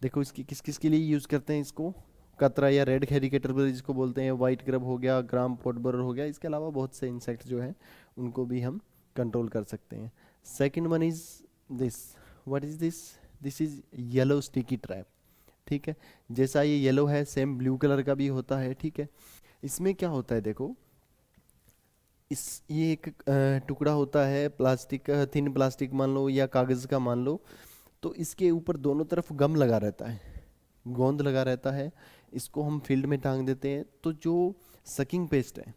देखो, इसकी किस किस के लिए यूज़ करते हैं इसको, कतरा या रेड हेरिकेटर जिसको बोलते हैं, वाइट ग्रब हो गया, ग्राम पोट बोरर हो गया, इसके अलावा बहुत से इंसेक्ट जो है उनको भी हम कंट्रोल कर सकते हैं। Second one is this, what is this? This is yellow sticky trap, ठीक है। जैसा ये येलो है, सेम ब्लू कलर का भी होता है, ठीक है। इसमें क्या होता है, देखो, इस ये एक टुकड़ा होता है प्लास्टिक का, थिन प्लास्टिक मान लो या कागज़ का मान लो, तो इसके ऊपर दोनों तरफ गम लगा रहता है, गोंद लगा रहता है। इसको हम फील्ड में टांग देते हैं, तो जो सकिंग पेस्ट है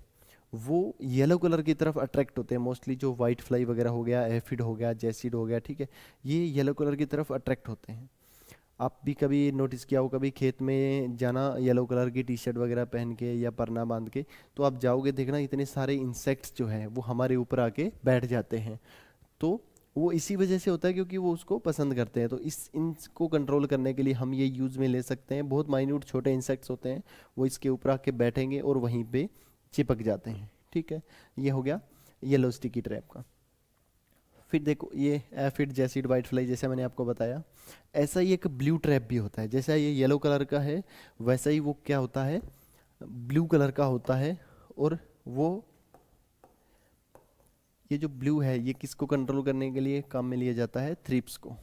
वो येलो कलर की तरफ अट्रैक्ट होते हैं मोस्टली। जो वाइट फ्लाई वगैरह हो गया, एफिड हो गया, जैसिड हो गया, ठीक है, ये येलो कलर की तरफ अट्रैक्ट होते हैं। आप भी कभी नोटिस किया हो, कभी खेत में जाना येलो कलर की टी शर्ट वगैरह पहन के या परना बांध के, तो आप जाओगे देखना इतने सारे इंसेक्ट्स जो हैं वो हमारे ऊपर आके बैठ जाते हैं। तो वो इसी वजह से होता है क्योंकि वो उसको पसंद करते हैं। तो इस इनको कंट्रोल करने के लिए हम ये यूज़ में ले सकते हैं। बहुत माइन्यूट छोटे इंसेक्ट्स होते हैं, वो इसके ऊपर आके बैठेंगे और वहीं पे चिपक जाते हैं, ठीक है। ये हो गया येलो स्टिकी ट्रैप का। फिर देखो, ये एफिड, जैसिड, वाइट फ्लाई, जैसे मैंने आपको बताया, ऐसा ही एक ब्लू ट्रैप भी होता है। जैसा ये येलो कलर का है, वैसा ही वो क्या होता है, ब्लू कलर का होता है। और वो, ये जो ब्लू है, ये किसको कंट्रोल करने के लिए काम में लिया जाता है? थ्रिप्स को,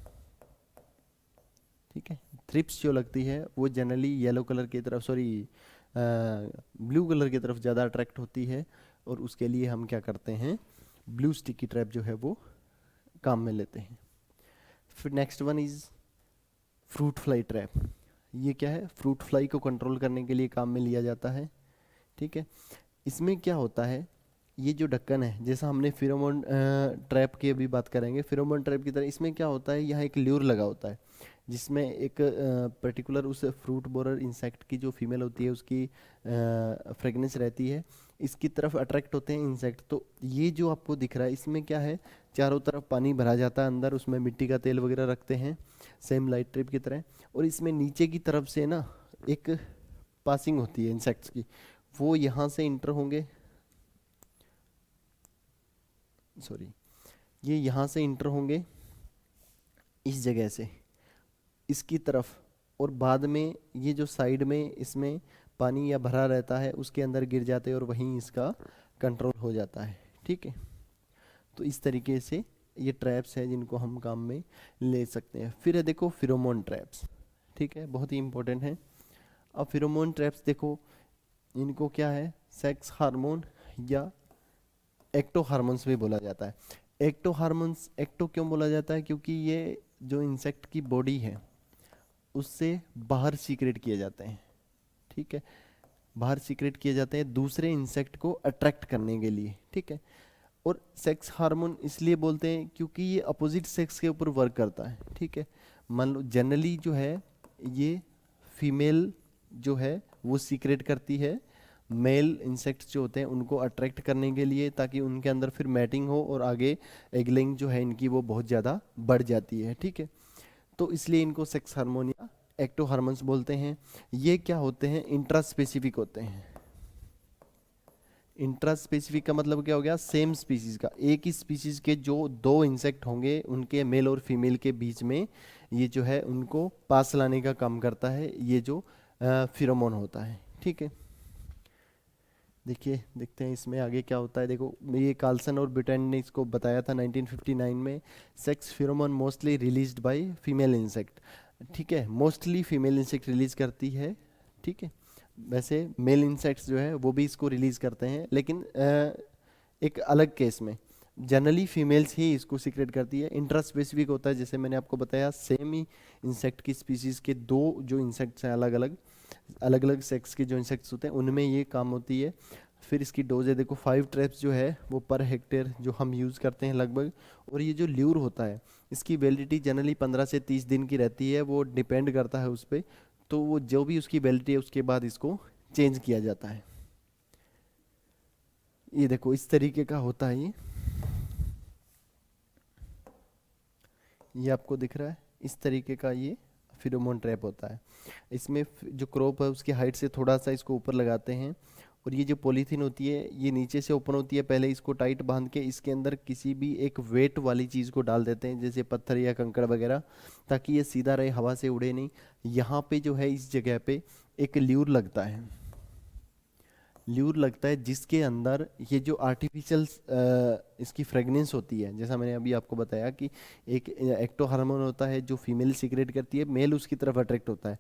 ठीक है। थ्रिप्स जो लगती है वो जनरली येलो कलर की तरफ, सॉरी, ब्लू कलर की तरफ ज़्यादा अट्रैक्ट होती है, और उसके लिए हम क्या करते हैं, ब्लू स्टिकी ट्रैप जो है वो काम में लेते हैं। फिर next one is fruit fly trap. ये क्या है? फ्रूट फ्लाई को कंट्रोल करने के लिए काम में लिया जाता है, ठीक है। इसमें क्या होता है, ये जो ढक्कन है, जैसा हमने फिरोमोन ट्रैप की अभी बात करेंगे, फिरोमोन ट्रैप की तरह इसमें क्या होता है, यहाँ एक ल्यूर लगा होता है जिसमें एक पर्टिकुलर उस फ्रूट बोरर इंसेक्ट की जो फीमेल होती है उसकी फ्रेगनेंस रहती है, इसकी तरफ अट्रैक्ट होते हैं इंसेक्ट। तो ये जो आपको दिख रहा है, इसमें क्या है, चारों तरफ पानी भरा जाता है अंदर, उसमें मिट्टी का तेल वगैरह रखते हैं, सेम लाइट ट्रिप की तरह। और इसमें नीचे की तरफ से ना एक पासिंग होती है इंसेक्ट्स की, वो यहाँ से इंटर होंगे, सॉरी, ये यहाँ से इंटर होंगे इस जगह से इसकी तरफ, और बाद में ये जो साइड में इसमें पानी या भरा रहता है उसके अंदर गिर जाते हैं और वहीं इसका कंट्रोल हो जाता है, ठीक है। तो इस तरीके से ये ट्रैप्स हैं जिनको हम काम में ले सकते हैं। फिर है देखो फिरोमोन ट्रैप्स, ठीक है, बहुत ही इंपॉर्टेंट है। अब फिरोमोन ट्रैप्स देखो, इनको क्या है, सेक्स हार्मोन या एक्टो हार्मोन्स भी बोला जाता है। एक्टो हार्मोन्स एक्टो क्यों बोला जाता है, क्योंकि ये जो इंसेक्ट की बॉडी है उससे बाहर सीक्रेट किए जाते हैं, ठीक है, बाहर सीक्रेट किए जाते हैं दूसरे इंसेक्ट को अट्रैक्ट करने के लिए, ठीक है। और सेक्स हार्मोन इसलिए बोलते हैं क्योंकि ये अपोजिट सेक्स के ऊपर वर्क करता है, ठीक है। मान लो जनरली जो है ये फीमेल जो है वो सीक्रेट करती है मेल इंसेक्ट्स जो होते हैं उनको अट्रैक्ट करने के लिए, ताकि उनके अंदर फिर मैटिंग हो और आगे एगलिंग जो है इनकी वो बहुत ज़्यादा बढ़ जाती है, ठीक है। तो इसलिए इनको सेक्स हार्मोन या एक्टो हार्मोन्स बोलते हैं। ये क्या होते हैं, इंट्रा स्पेसिफिक होते हैं। इंट्रा स्पेसिफिक का मतलब क्या हो गया, सेम स्पीसीज का, एक ही स्पीसीज के जो दो इंसेक्ट होंगे उनके मेल और फीमेल के बीच में ये जो है उनको पास लाने का काम करता है ये जो फिरोमोन होता है, ठीक है। देखिए देखते हैं इसमें आगे क्या होता है। देखो ये कार्लसन और ब्यूटेन ने इसको बताया था 1959 में। Sex फिरोमोन mostly released by female insect, ठीक है, मोस्टली फीमेल इंसेक्ट रिलीज करती है, ठीक है। वैसे मेल इंसेक्ट्स जो है वो भी इसको रिलीज करते हैं, लेकिन एक अलग केस में जनरली फीमेल्स ही इसको सीक्रेट करती है। इंट्रा स्पेसिफिक होता है, जैसे मैंने आपको बताया, सेम ही इंसेक्ट की स्पीसीज के दो जो इंसेक्ट्स हैं अलग अलग अलग अलग सेक्स के जो इंसेक्ट्स होते हैं उनमें ये काम होती है। फिर इसकी डोज है देखो 5 ट्रैप्स जो है वो पर हेक्टेयर जो हम यूज़ करते हैं लगभग। और ये जो ल्यूर होता है इसकी वैलिडिटी जनरली 15 से 30 दिन की रहती है, वो डिपेंड करता है उस पर। तो वो जो भी उसकी वैलिडिटी है उसके बाद इसको चेंज किया जाता है। ये देखो इस तरीके का होता है ये आपको दिख रहा है, इस तरीके का ये फिरोमोन ट्रैप होता है। इसमें जो क्रॉप है उसकी हाइट से थोड़ा सा इसको ऊपर लगाते हैं, और ये जो पॉलीथीन होती है ये नीचे से ओपन होती है, पहले इसको टाइट बांध के इसके अंदर किसी भी एक वेट वाली चीज़ को डाल देते हैं, जैसे पत्थर या कंकड़ वगैरह, ताकि ये सीधा रहे, हवा से उड़े नहीं। यहाँ पे जो है इस जगह पे एक ल्यूर लगता है, ल्यूर लगता है जिसके अंदर ये जो आर्टिफिशियल इसकी फ्रेगनेंस होती है, जैसा मैंने अभी आपको बताया कि एक एक्टो हार्मोन होता है जो फीमेल सीक्रेट करती है, मेल उसकी तरफ अट्रैक्ट होता है।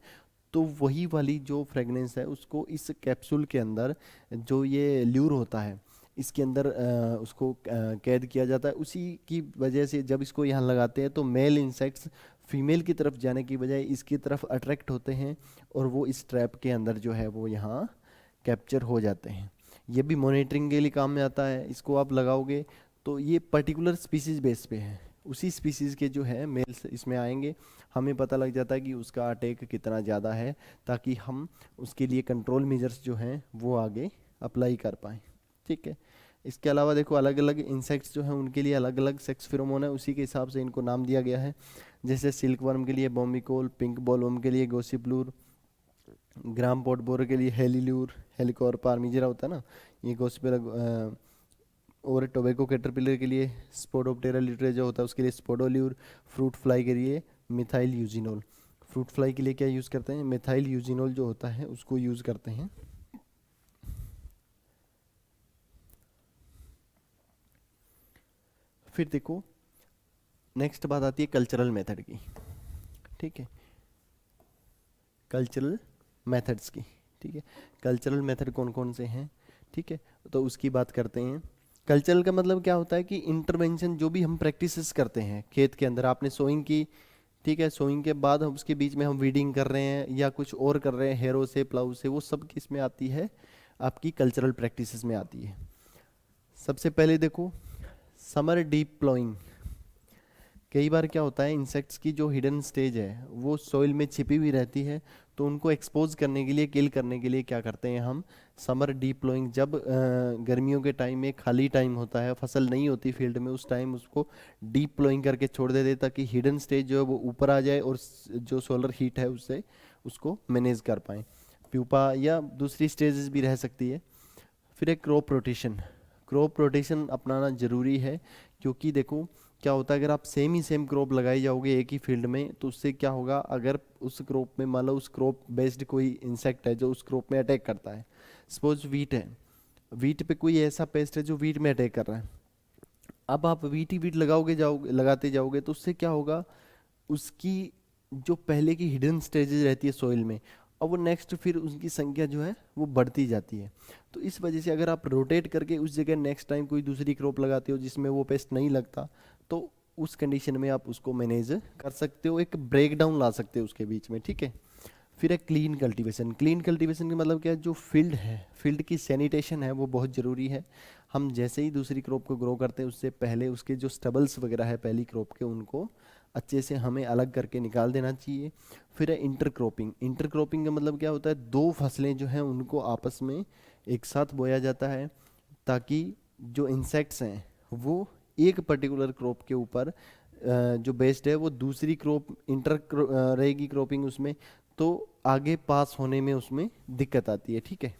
तो वही वाली जो फ्रेगनेंस है उसको इस कैप्सूल के अंदर जो ये ल्यूर होता है इसके अंदर उसको कैद किया जाता है। उसी की वजह से जब इसको यहाँ लगाते हैं तो मेल इंसेक्ट्स फीमेल की तरफ जाने की बजाय इसकी तरफ अट्रैक्ट होते हैं, और वो इस ट्रैप के अंदर जो है वो यहाँ कैप्चर हो जाते हैं। ये भी मॉनिटरिंग के लिए काम में आता है। इसको आप लगाओगे तो ये पर्टिकुलर स्पीसीज बेस पे है, उसी स्पीसीज के जो है मेल्स इसमें आएंगे, हमें पता लग जाता है कि उसका अटैक कितना ज़्यादा है, ताकि हम उसके लिए कंट्रोल मेजर्स जो हैं वो आगे अप्लाई कर पाएँ, ठीक है। इसके अलावा देखो अलग अलग इंसेक्ट्स जो हैं उनके लिए अलग अलग सेक्स फिरोमोन है, उसी के हिसाब से इनको नाम दिया गया है। जैसे सिल्क वर्म के लिए बॉम्बिकोल, पिंक बॉलवर्म के लिए गोसिप्लूर, ग्राम पोर्ट बोर के लिए हेलील्यूर, हेलिकॉर पार्मिजेरा होता है ना ये गोसिपेरा, और टोबैको कैटरपिलर के लिए स्पोडोप्टेरा लिटरे जो होता है उसके लिए स्पोडोल्यूर, फ्रूट फ्लाई के लिए मिथाइल यूजिनोल। फ्रूट फ्लाई के लिए क्या यूज़ करते हैं, मिथाइल यूजिनोल जो होता है उसको यूज़ करते हैं। फिर देखो नेक्स्ट बात आती है कल्चरल मेथड की, ठीक है, कल्चरल मेथड्स की, ठीक है। कल्चरल मेथड कौन कौन से हैं, ठीक है, तो उसकी बात करते हैं। कल्चरल का मतलब क्या होता है कि इंटरवेंशन, जो भी हम प्रैक्टिसेस करते हैं खेत के अंदर, आपने सोइंग की, ठीक है, सोइंग के बाद हम उसके बीच में हम वीडिंग कर रहे हैं या कुछ और कर रहे हैं हेरो से प्लाऊ से, वो सब किस में आती है, आपकी कल्चरल प्रैक्टिसेस में आती है। सबसे पहले देखो समर डीप प्लोइंग। कई बार क्या होता है इंसेक्ट्स की जो हिडन स्टेज है वो सॉइल में छिपी हुई रहती है, तो उनको एक्सपोज करने के लिए, किल करने के लिए क्या करते हैं हम, समर डीप प्लोइंग। जब गर्मियों के टाइम में खाली टाइम होता है, फसल नहीं होती फील्ड में, उस टाइम उसको डीप प्लोइंग करके छोड़ देते ताकि हिडन स्टेज जो है वो ऊपर आ जाए और जो सोलर हीट है उससे उसको मैनेज कर पाएँ। प्यूपा या दूसरी स्टेजेस भी रह सकती है। फिर एक क्रॉप रोटेशन, क्रॉप रोटेशन अपनाना ज़रूरी है, क्योंकि देखो क्या होता है अगर आप सेम ही सेम क्रॉप लगाई जाओगे एक ही फील्ड में, तो उससे क्या होगा, अगर उस क्रॉप में मान लो उस क्रॉप बेस्ड कोई इंसेक्ट है जो उस क्रॉप में अटैक करता है, सपोज वीट है, वीट पे कोई ऐसा पेस्ट है जो वीट में अटैक कर रहा है, अब आप वीट ही वीट लगाते जाओगे तो उससे क्या होगा, उसकी जो पहले की हिडन स्टेजेस रहती है सॉइल में और वो नेक्स्ट फिर उनकी संख्या जो है वो बढ़ती जाती है। तो इस वजह से अगर आप रोटेट करके उस जगह नेक्स्ट टाइम कोई दूसरी क्रॉप लगाते हो जिसमें वो पेस्ट नहीं लगता, तो उस कंडीशन में आप उसको मैनेज कर सकते हो, एक ब्रेक डाउन ला सकते हो उसके बीच में, ठीक है। फिर है क्लीन कल्टीवेशन। क्लीन कल्टीवेशन का मतलब क्या है, जो फील्ड है, फील्ड की सैनिटेशन है वो बहुत ज़रूरी है। हम जैसे ही दूसरी क्रॉप को ग्रो करते हैं उससे पहले उसके जो स्टबल्स वगैरह है पहली क्रॉप के, उनको अच्छे से हमें अलग करके निकाल देना चाहिए। फिर है इंटरक्रॉपिंग। इंटरक्रॉपिंग का मतलब क्या होता है, दो फसलें जो हैं उनको आपस में एक साथ बोया जाता है, ताकि जो इंसेक्ट्स हैं वो एक पर्टिकुलर क्रॉप के ऊपर जो बेस्ड है वो दूसरी क्रॉप इंटर रहेगी क्रॉपिंग उसमें, तो आगे पास होने में उसमें दिक्कत आती है, ठीक है।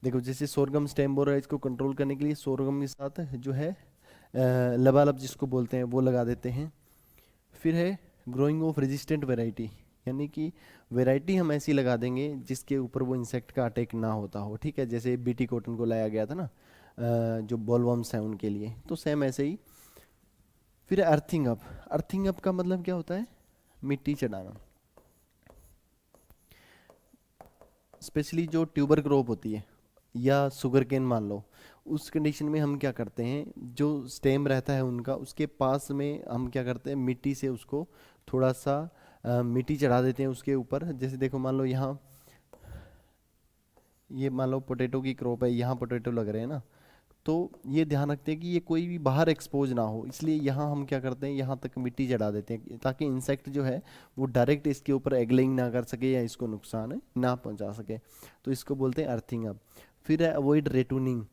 देखो जैसे सोरगम स्टेम बोरर, इसको कंट्रोल करने के लिए सोरगम के साथ जो है लबालब जिसको बोलते हैं वो लगा देते हैं। फिर है ग्रोइंग ऑफ रेजिस्टेंट वैरायटी, यानी कि वैरायटी हम ऐसी लगा देंगे जिसके ऊपर वो इंसेक्ट का अटैक ना होता हो, ठीक है। जैसे बीटी कॉटन को लाया गया था ना, जो बॉलवर्म्स हैं उनके लिए, तो सेम ऐसे ही। फिर अर्थिंग अप। अर्थिंग अप का मतलब क्या होता है, मिट्टी चढ़ाना। स्पेशली जो ट्यूबर क्रॉप होती है या शुगर केन मान लो, उस कंडीशन में हम क्या करते हैं, जो स्टेम रहता है उनका, उसके पास में हम क्या करते हैं, मिट्टी से उसको थोड़ा सा मिट्टी चढ़ा देते हैं उसके ऊपर। जैसे देखो मान लो यहाँ, ये मान लो पोटैटो की क्रॉप है, यहाँ पोटैटो लग रहे हैं ना, तो ये ध्यान रखते हैं कि ये कोई भी बाहर एक्सपोज ना हो, इसलिए यहाँ हम क्या करते हैं, यहाँ तक मिट्टी चढ़ा देते हैं ताकि इंसेक्ट जो है वो डायरेक्ट इसके ऊपर एगलिंग ना कर सके या इसको नुकसान ना पहुँचा सके। तो इसको बोलते हैं अर्थिंग अप। फिर है अवॉइड रेटूनिंग।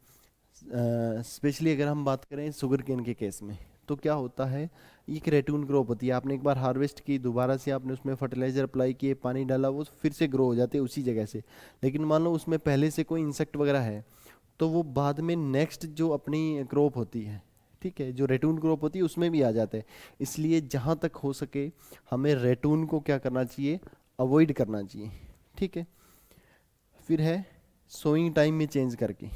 स्पेशली अगर हम बात करें शुगर केन के केस में, तो क्या होता है, एक रेटून क्रॉप होती है, आपने एक बार हार्वेस्ट की, दोबारा से आपने उसमें फर्टिलाइजर अप्लाई किए, पानी डाला, वो फिर से ग्रो हो जाते हैं उसी जगह से। लेकिन मान लो उसमें पहले से कोई इंसेक्ट वगैरह है, तो वो बाद में नेक्स्ट जो अपनी क्रॉप होती है, ठीक है, जो रेटून क्रॉप होती है उसमें भी आ जाते हैं। इसलिए जहाँ तक हो सके हमें रेटून को क्या करना चाहिए, अवॉइड करना चाहिए, ठीक है। फिर है सोइंग टाइम में चेंज करके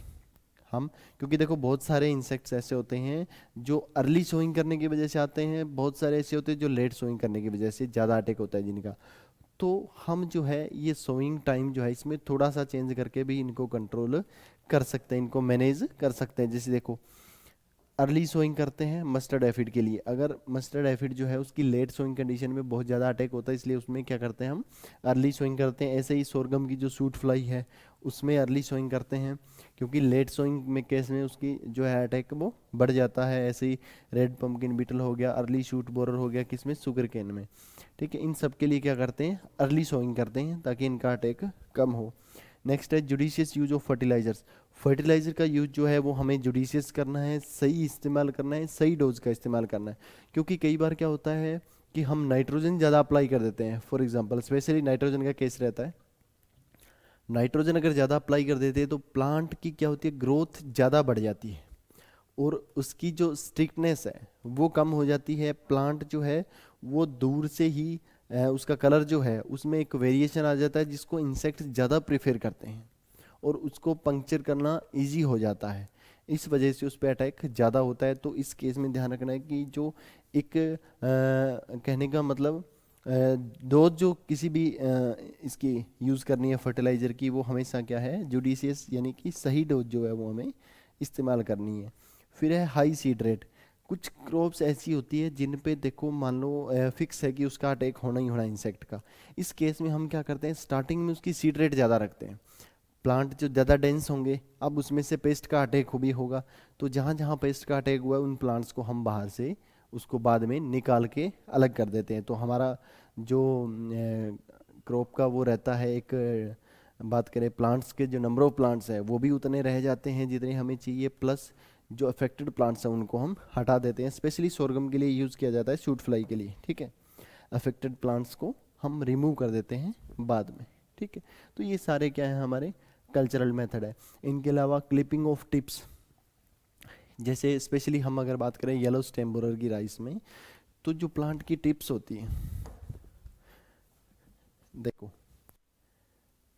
हम, क्योंकि देखो बहुत सारे इंसेक्ट्स ऐसे होते हैं जो अर्ली सोइंग करने की वजह से आते हैं, बहुत सारे ऐसे होते हैं जो लेट सोइंग करने की वजह से ज़्यादा अटैक होता है जिनका। तो हम जो है ये सोइंग टाइम जो है इसमें थोड़ा सा चेंज करके भी इनको कंट्रोल कर सकते हैं, इनको मैनेज कर सकते हैं। जैसे देखो अर्ली सोइंग करते हैं मस्टर्ड एफिड के लिए, अगर मस्टर्ड एफिड जो है उसकी लेट सोइंग कंडीशन में बहुत ज़्यादा अटैक होता है, इसलिए उसमें क्या करते हैं हम अर्ली सोइंग करते हैं। ऐसे ही सोरगम की जो सूट फ्लाई है उसमें अर्ली सोइंग करते हैं, क्योंकि लेट सोइंग में केस में उसकी जो है अटैक वो बढ़ जाता है। ऐसे ही रेड पम्पकिन बीटल हो गया, अर्ली शूट बोरर हो गया, किसमें, शुगर केन में, ठीक है। इन सब के लिए क्या करते हैं, अर्ली सोइंग करते हैं ताकि इनका अटैक कम हो। नेक्स्ट है judicious use of fertilisers. Fertiliser का यूज जो है वो हमें जुडिशियस करना है, सही इस्तेमाल करना है, सही डोज का इस्तेमाल करना है। क्योंकि कई बार क्या होता है कि हम नाइट्रोजन ज़्यादा अप्लाई कर देते हैं, फॉर एग्जांपल स्पेशली नाइट्रोजन का केस रहता है। नाइट्रोजन अगर ज़्यादा अप्लाई कर देते हैं तो प्लांट की क्या होती है, ग्रोथ ज़्यादा बढ़ जाती है और उसकी जो स्टिकनेस है वो कम हो जाती है। प्लांट जो है वो दूर से ही उसका कलर जो है उसमें एक वेरिएशन आ जाता है जिसको इंसेक्ट ज़्यादा प्रेफर करते हैं और उसको पंक्चर करना इजी हो जाता है। इस वजह से उस पर अटैक ज़्यादा होता है। तो इस केस में ध्यान रखना है कि जो एक कहने का मतलब डोज जो किसी भी इसकी यूज़ करनी है फर्टिलाइज़र की, वो हमेशा क्या है, जुडिशियस, यानी कि सही डोज जो है वो हमें इस्तेमाल करनी है। फिर है हाई सीड रेट। कुछ क्रॉप्स ऐसी होती है जिन पे देखो मान लो फिक्स है कि उसका अटैक होना ही होना इंसेक्ट का। इस केस में हम क्या करते हैं, स्टार्टिंग में उसकी सीड रेट ज़्यादा रखते हैं। प्लांट जो ज़्यादा डेंस होंगे, अब उसमें से पेस्ट का अटैक भी होगा, तो जहाँ जहाँ पेस्ट का अटैक हुआ है उन प्लांट्स को हम बाहर से उसको बाद में निकाल के अलग कर देते हैं। तो हमारा जो क्रॉप का वो रहता है, एक बात करें प्लांट्स के जो नंबर ऑफ प्लांट्स है वो भी उतने रह जाते हैं जितने हमें चाहिए, प्लस जो अफेक्टेड प्लांट्स हैं उनको हम हटा देते हैं। स्पेशली सोरगम के लिए यूज़ किया जाता है, शूट फ्लाई के लिए, ठीक है। अफेक्टेड प्लांट्स को हम रिमूव कर देते हैं बाद में, ठीक है। तो ये सारे क्या है, हमारे कल्चरल मेथड है। इनके अलावा क्लिपिंग ऑफ टिप्स, जैसे स्पेशली हम अगर बात करें येलो स्टेम बोरर की राइस में, तो जो प्लांट की टिप्स होती हैं, देखो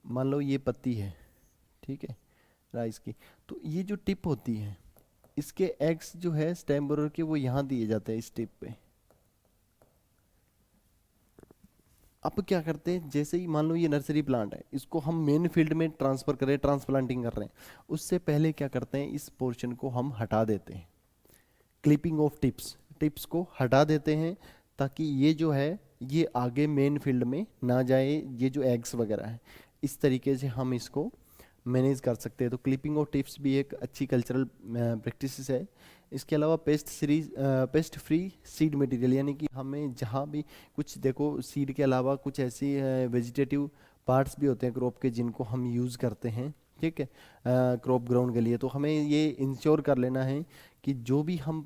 मान लो ये पत्ती है, ठीक है, राइस की, तो ये जो टिप होती है इसके एग्स जो है स्टेम बोरर के वो यहाँ दिए जाते हैं इस टिप पे। अब क्या करते हैं, जैसे ही मान लो ये नर्सरी प्लांट है, इसको हम मेन फील्ड में ट्रांसफर कर रहे हैं, ट्रांसप्लांटिंग कर रहे हैं, उससे पहले क्या करते हैं, इस पोर्शन को हम हटा देते हैं, क्लिपिंग ऑफ टिप्स, टिप्स को हटा देते हैं, ताकि ये जो है ये आगे मेन फील्ड में ना जाए, ये जो एग्स वगैरह है, इस तरीके से हम इसको मैनेज कर सकते हैं। तो क्लिपिंग ऑफ टिप्स भी एक अच्छी कल्चरल प्रैक्टिस है। इसके अलावा पेस्ट फ्री सीड मटेरियल, यानी कि हमें जहाँ भी कुछ, देखो सीड के अलावा कुछ ऐसी वेजिटेटिव पार्ट्स भी होते हैं क्रॉप के जिनको हम यूज़ करते हैं, ठीक है, क्रॉप ग्राउंड के लिए। तो हमें ये इंश्योर कर लेना है कि जो भी हम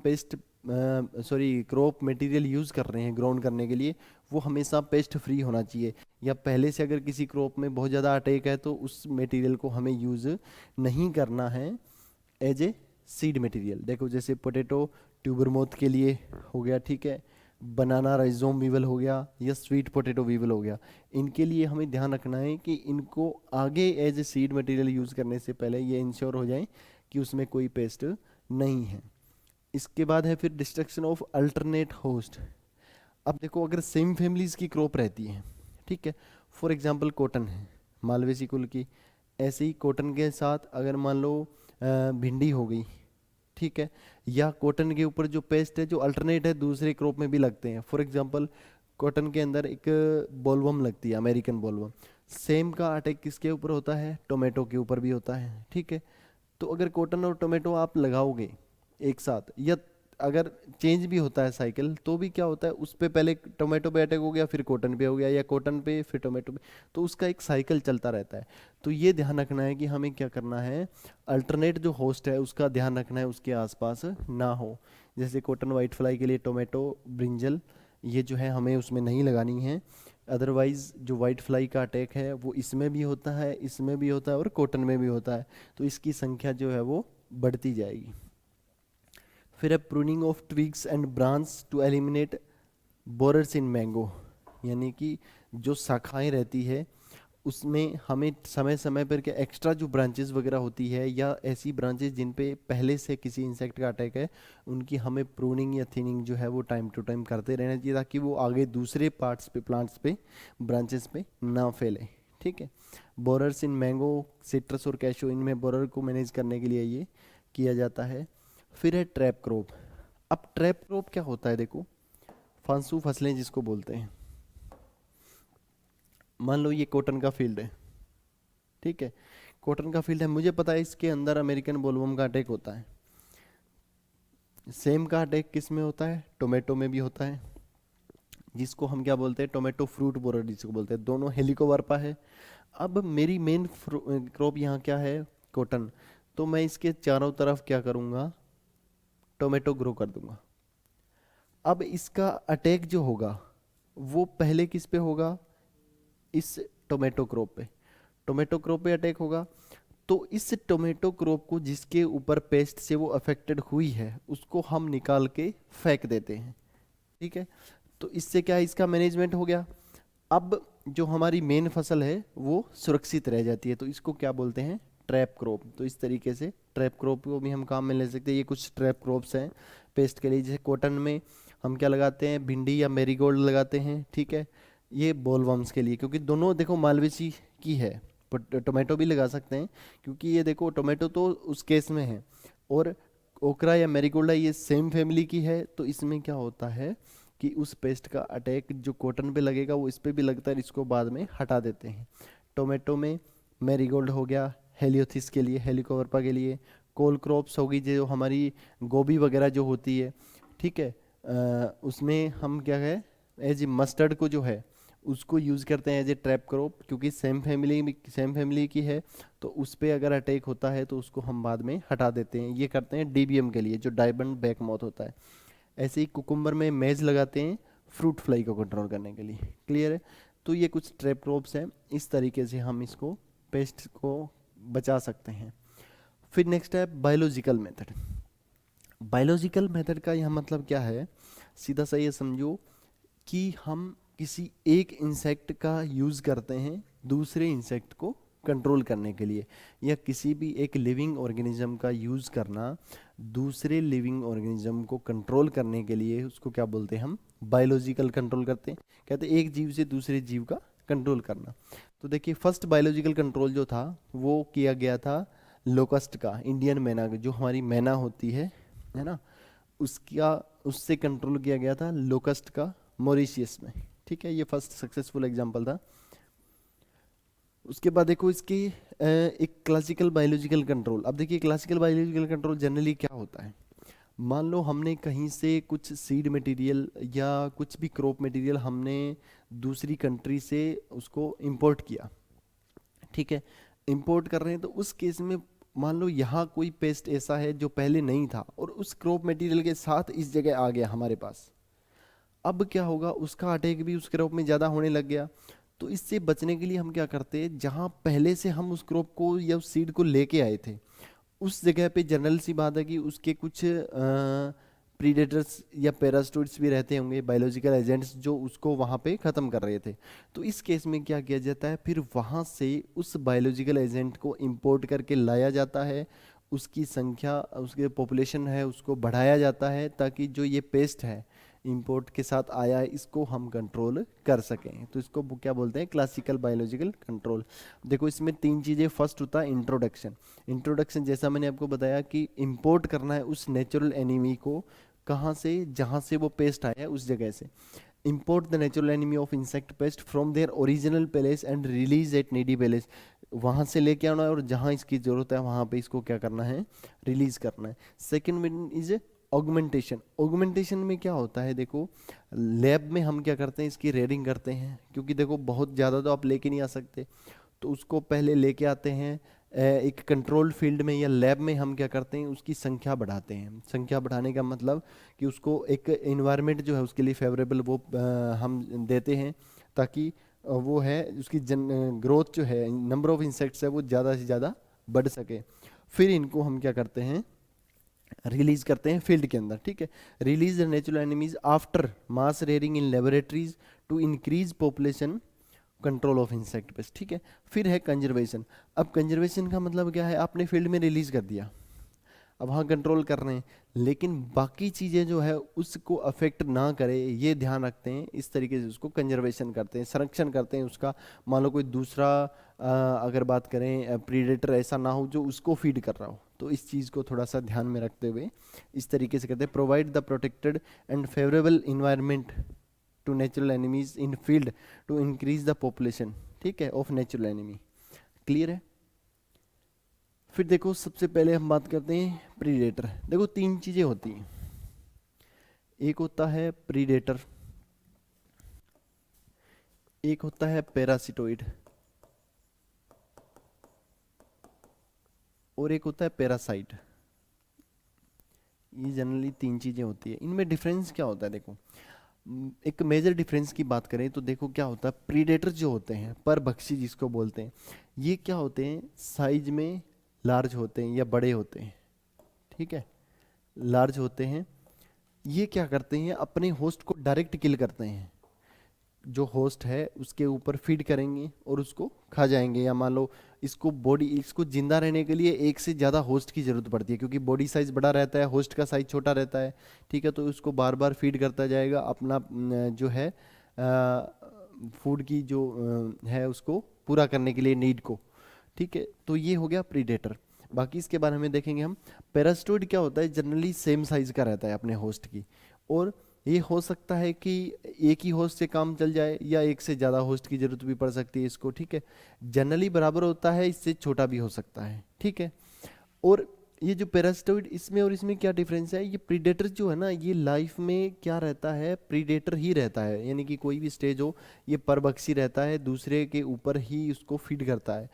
क्रॉप मटेरियल यूज़ कर रहे हैं ग्राउंड करने के लिए, वो हमेशा पेस्ट फ्री होना चाहिए। या पहले से अगर किसी क्रॉप में बहुत ज़्यादा अटैक है तो उस मटेरियल को हमें यूज़ नहीं करना है एज ए सीड मटेरियल। देखो जैसे पोटैटो ट्यूबर मोथ के लिए हो गया, ठीक है, बनाना राइजोम वीवल हो गया, या स्वीट पोटैटो वीवल हो गया, इनके लिए हमें ध्यान रखना है कि इनको आगे as a seed material use करने से पहले ये इंश्योर हो जाए कि उसमें कोई पेस्ट नहीं है। इसके बाद है फिर डिस्ट्रक्शन ऑफ अल्टरनेट होस्ट। अब देखो अगर सेम फैमिलीज की क्रॉप रहती है, ठीक है, फॉर एग्जांपल कॉटन है मालवेसी कुल की, ऐसे ही कॉटन के साथ अगर मान लो भिंडी हो गई, ठीक है, या कॉटन के ऊपर जो पेस्ट है जो अल्टरनेट है दूसरे क्रॉप में भी लगते हैं, फॉर एग्जांपल कॉटन के अंदर एक बोलवर्म लगती है, अमेरिकन बोलवर्म, सेम का अटैक किसके ऊपर होता है, टोमेटो के ऊपर भी होता है, ठीक है। तो अगर कॉटन और टोमेटो आप लगाओगे एक साथ, या अगर चेंज भी होता है साइकिल, तो भी क्या होता है, उस पे पहले टोमेटो पे अटैक हो गया, फिर कॉटन पे हो गया, या कॉटन पे फिर टोमेटो पे, तो उसका एक साइकिल चलता रहता है। तो ये ध्यान रखना है कि हमें क्या करना है, अल्टरनेट जो होस्ट है उसका ध्यान रखना है, उसके आसपास ना हो। जैसे कॉटन वाइट फ्लाई के लिए टोमेटो, ब्रिंजल, ये जो है हमें उसमें नहीं लगानी है। अदरवाइज जो वाइट फ्लाई का अटैक है वो इसमें भी होता है, इसमें भी होता है, और कॉटन में भी होता है, तो इसकी संख्या जो है वो बढ़ती जाएगी। फिर है pruning of twigs and branch to eliminate borers in mango, यानी कि जो शाखाएं रहती है उसमें हमें समय समय पर क्या एक्स्ट्रा जो ब्रांचेस वगैरह होती है, या ऐसी ब्रांचेस जिन पे पहले से किसी इंसेक्ट का अटैक है, उनकी हमें प्रूनिंग या थिनिंग जो है वो टाइम टू टाइम करते रहना चाहिए, ताकि वो आगे दूसरे पार्ट्स पे, प्लांट्स पे, ब्रांचेस पे ना फैले, ठीक है। बोरर्स इन मैंगो, सिट्रस और कैशो, इनमें बोरर को मैनेज करने के लिए ये किया जाता है। फिर है ट्रैप क्रॉप। अब ट्रैप क्रॉप क्या होता है, देखो फांसू फसलें जिसको बोलते हैं, मान लो ये कॉटन का फील्ड है, ठीक है, कॉटन का फील्ड है, मुझे पता है इसके अंदर अमेरिकन बोलवर्म का अटैक होता है। सेम का अटैक किस में होता है, टोमेटो में भी होता है, जिसको हम क्या बोलते हैं, टोमेटो फ्रूट बोरर जिसको बोलते हैं, दोनों हेलिकोवर्पा है। अब मेरी मेन क्रॉप यहाँ क्या है, कॉटन, तो मैं इसके चारों तरफ क्या करूँगा, टोमेटो ग्रो कर दूंगा। अब इसका अटैक जो होगा वो पहले किस पे होगा, इस टोमेटो क्रॉप पे, टोमेटो क्रॉप पे अटैक होगा। तो इस टोमेटो क्रॉप को जिसके ऊपर पेस्ट से वो अफेक्टेड हुई है उसको हम निकाल के फेंक देते हैं, ठीक है। तो इससे क्या है, इसका मैनेजमेंट हो गया। अब जो हमारी मेन फसल है वो सुरक्षित रह जाती है, तो इसको क्या बोलते हैं, ट्रैप क्रॉप। तो इस तरीके से ट्रैप क्रॉप को भी हम काम में ले सकते हैं। ये कुछ ट्रैप क्रॉप्स हैं पेस्ट के लिए। जैसे कॉटन में हम क्या लगाते हैं, भिंडी या मैरीगोल्ड लगाते हैं, ठीक है, ये बॉलवर्म्स के लिए, क्योंकि दोनों देखो मालवेसी की है, पर टोमेटो भी लगा सकते हैं, क्योंकि ये देखो टोमेटो तो उस केस में है, और ओकरा या मैरीगोल्ड है ये सेम फैमिली की है। तो इसमें क्या होता है कि उस पेस्ट का अटैक जो कॉटन पे लगेगा वो इस पे भी लगता है, इसको बाद में हटा देते हैं। टोमेटो में मैरीगोल्ड हो गया हेलियोथिस के लिए, हेलिकोवर्पा के लिए, कोल क्रॉप्स होगी जो हमारी गोभी वगैरह जो होती है, ठीक है, उसमें हम क्या है, एज मस्टर्ड को जो है उसको यूज़ करते हैं एज ए ट्रैप क्रॉप, क्योंकि सेम फैमिली की है, तो उस पर अगर अटैक होता है तो उसको हम बाद में हटा देते हैं। ये करते हैं डीबीएम के लिए, जो डायमंड बैक मॉथ होता है। ऐसे ही कुकुम्बर में मेज लगाते हैं फ्रूट फ्लाई को कंट्रोल करने के लिए। क्लियर है। तो ये कुछ ट्रैप क्रॉप्स हैं, इस तरीके से हम इसको पेस्ट को बचा सकते हैं। फिर नेक्स्ट है बायोलॉजिकल मेथड। बायोलॉजिकल मेथड का यह मतलब क्या है, सीधा सा ये समझो कि हम किसी एक इंसेक्ट का यूज़ करते हैं दूसरे इंसेक्ट को कंट्रोल करने के लिए, या किसी भी एक लिविंग ऑर्गेनिज्म का यूज़ करना दूसरे लिविंग ऑर्गेनिज्म को कंट्रोल करने के लिए, उसको क्या बोलते हैं हम, बायोलॉजिकल कंट्रोल करते हैं, कहते हैं एक जीव से दूसरे जीव का कंट्रोल करना। तो देखिए फर्स्ट बायोलॉजिकल कंट्रोल जो था वो किया गया था लोकस्ट का, इंडियन मैना, जो हमारी मैना होती है ना, उसका उससे कंट्रोल किया गया था लोकस्ट का मॉरिशियस में। ठीक है, ये फर्स्ट सक्सेसफुल एग्जांपल था। उसके बाद देखो इसकी एक क्लासिकल बायोलॉजिकल कंट्रोल। अब देखिए क्लासिकल बायोलॉजिकल कंट्रोल जनरली क्या होता है, मान लो हमने कहीं से कुछ सीड मटेरियल या कुछ भी क्रॉप मटेरियल हमने दूसरी कंट्री से उसको इंपोर्ट किया, ठीक है, इंपोर्ट कर रहे हैं, तो उस केस में मान लो यहाँ कोई पेस्ट ऐसा है जो पहले नहीं था और उस क्रॉप मटेरियल के साथ इस जगह आ गया हमारे पास। अब क्या होगा, उसका अटैक भी उस क्रॉप में ज़्यादा होने लग गया। तो इससे बचने के लिए हम क्या करते हैं, जहाँ पहले से हम उस क्रॉप को या उस सीड को लेके आए थे उस जगह पे जनरल सी बात है कि उसके कुछ प्रीडेटर्स या पैरास्टोइड्स भी रहते होंगे, बायोलॉजिकल एजेंट्स जो उसको वहाँ पे ख़त्म कर रहे थे। तो इस केस में क्या किया जाता है, फिर वहाँ से उस बायोलॉजिकल एजेंट को इंपोर्ट करके लाया जाता है, उसकी संख्या, उसके पॉपुलेशन है उसको बढ़ाया जाता है, ताकि जो ये पेस्ट है इंपोर्ट के साथ आया है इसको हम कंट्रोल कर सकें। तो इसको क्या बोलते हैं, क्लासिकल बायोलॉजिकल कंट्रोल। देखो इसमें तीन चीज़ें, फर्स्ट होता है इंट्रोडक्शन। इंट्रोडक्शन जैसा मैंने आपको बताया कि इंपोर्ट करना है उस नेचुरल एनिमी को, कहाँ से, जहाँ से वो पेस्ट आया है उस जगह से। import the natural enemy of insect pest from their original place and release at needy place। वहाँ से लेके आना है और जहाँ इसकी ज़रूरत है वहाँ पे इसको क्या करना है, रिलीज करना है। Second one is augmentation. Augmentation में क्या होता है, देखो लैब में हम क्या करते हैं, इसकी रेडिंग करते हैं, क्योंकि देखो बहुत ज़्यादा तो आप लेके नहीं आ सकते, तो उसको पहले लेके आते हैं एक कंट्रोल फील्ड में या लैब में। हम क्या करते हैं, उसकी संख्या बढ़ाते हैं। संख्या बढ़ाने का मतलब कि उसको एक इन्वायरमेंट जो है उसके लिए फेवरेबल वो हम देते हैं, ताकि वो है उसकी ग्रोथ जो है, नंबर ऑफ इंसेक्ट्स है वो ज़्यादा से ज़्यादा बढ़ सके। फिर इनको हम क्या करते हैं, रिलीज करते हैं फील्ड के अंदर। ठीक है, release the natural enemies after mass rearing in laboratories to increase population control of insect pest. ठीक है, फिर है कंजर्वेशन। अब कंजर्वेशन का मतलब क्या है, आपने फील्ड में रिलीज कर दिया, अब वहाँ कंट्रोल कर रहे हैं, लेकिन बाकी चीज़ें जो है उसको अफेक्ट ना करे ये ध्यान रखते हैं, इस तरीके से उसको कंजर्वेशन करते हैं, संरक्षण करते हैं उसका। मान लो कोई दूसरा अगर बात करें प्रीडेटर ऐसा ना हो जो उसको फीड कर रहा हो, तो इस चीज़ को थोड़ा सा ध्यान में रखते हुए इस तरीके से करते हैं। Provide the protected and favourable environment to natural enemies in field to increase the population, ठीक है, ऑफ नेचुरल एनिमी। क्लियर है। फिर देखो सबसे पहले हम बात करते हैं प्रीडेटर। देखो तीन चीजें होती हैं, एक होता है प्रीडेटर, एक होता है पैरासिटोइड और एक होता है पैरासाइट। ये जनरली तीन चीजें होती है। इनमें डिफरेंस क्या होता है, देखो एक मेजर डिफरेंस की बात करें तो देखो क्या होता है, प्रीडेटर जो होते हैं, परभक्षी जिसको बोलते हैं, ये क्या होते हैं, साइज में लार्ज होते हैं या बड़े होते हैं। ठीक है, लार्ज होते हैं। ये क्या करते हैं, अपने होस्ट को डायरेक्ट किल करते हैं, जो होस्ट है उसके ऊपर फीड करेंगे और उसको खा जाएंगे। या मान लो इसको बॉडी, इसको जिंदा रहने के लिए एक से ज़्यादा होस्ट की ज़रूरत पड़ती है, क्योंकि बॉडी साइज बड़ा रहता है, होस्ट का साइज छोटा रहता है। ठीक है, तो उसको बार बार फीड करता जाएगा अपना जो है फूड की जो है उसको पूरा करने के लिए नीड को। ठीक है, तो ये हो गया प्रीडेटर। बाकी इसके बारे में देखेंगे हम। पैरास्टोइड क्या होता है, जनरली सेम साइज का रहता है अपने होस्ट की, और ये हो सकता है कि एक ही होस्ट से काम चल जाए या एक से ज़्यादा होस्ट की ज़रूरत भी पड़ सकती है इसको। ठीक है, जनरली बराबर होता है, इससे छोटा भी हो सकता है। ठीक है, और ये जो पैरास्टोइड, इसमें और इसमें क्या डिफरेंस है, ये प्रीडेटर जो है ना, ये लाइफ में क्या रहता है, प्रीडेटर ही रहता है, यानी कि कोई भी स्टेज हो ये परभक्षी रहता है, दूसरे के ऊपर ही उसको फीड करता है।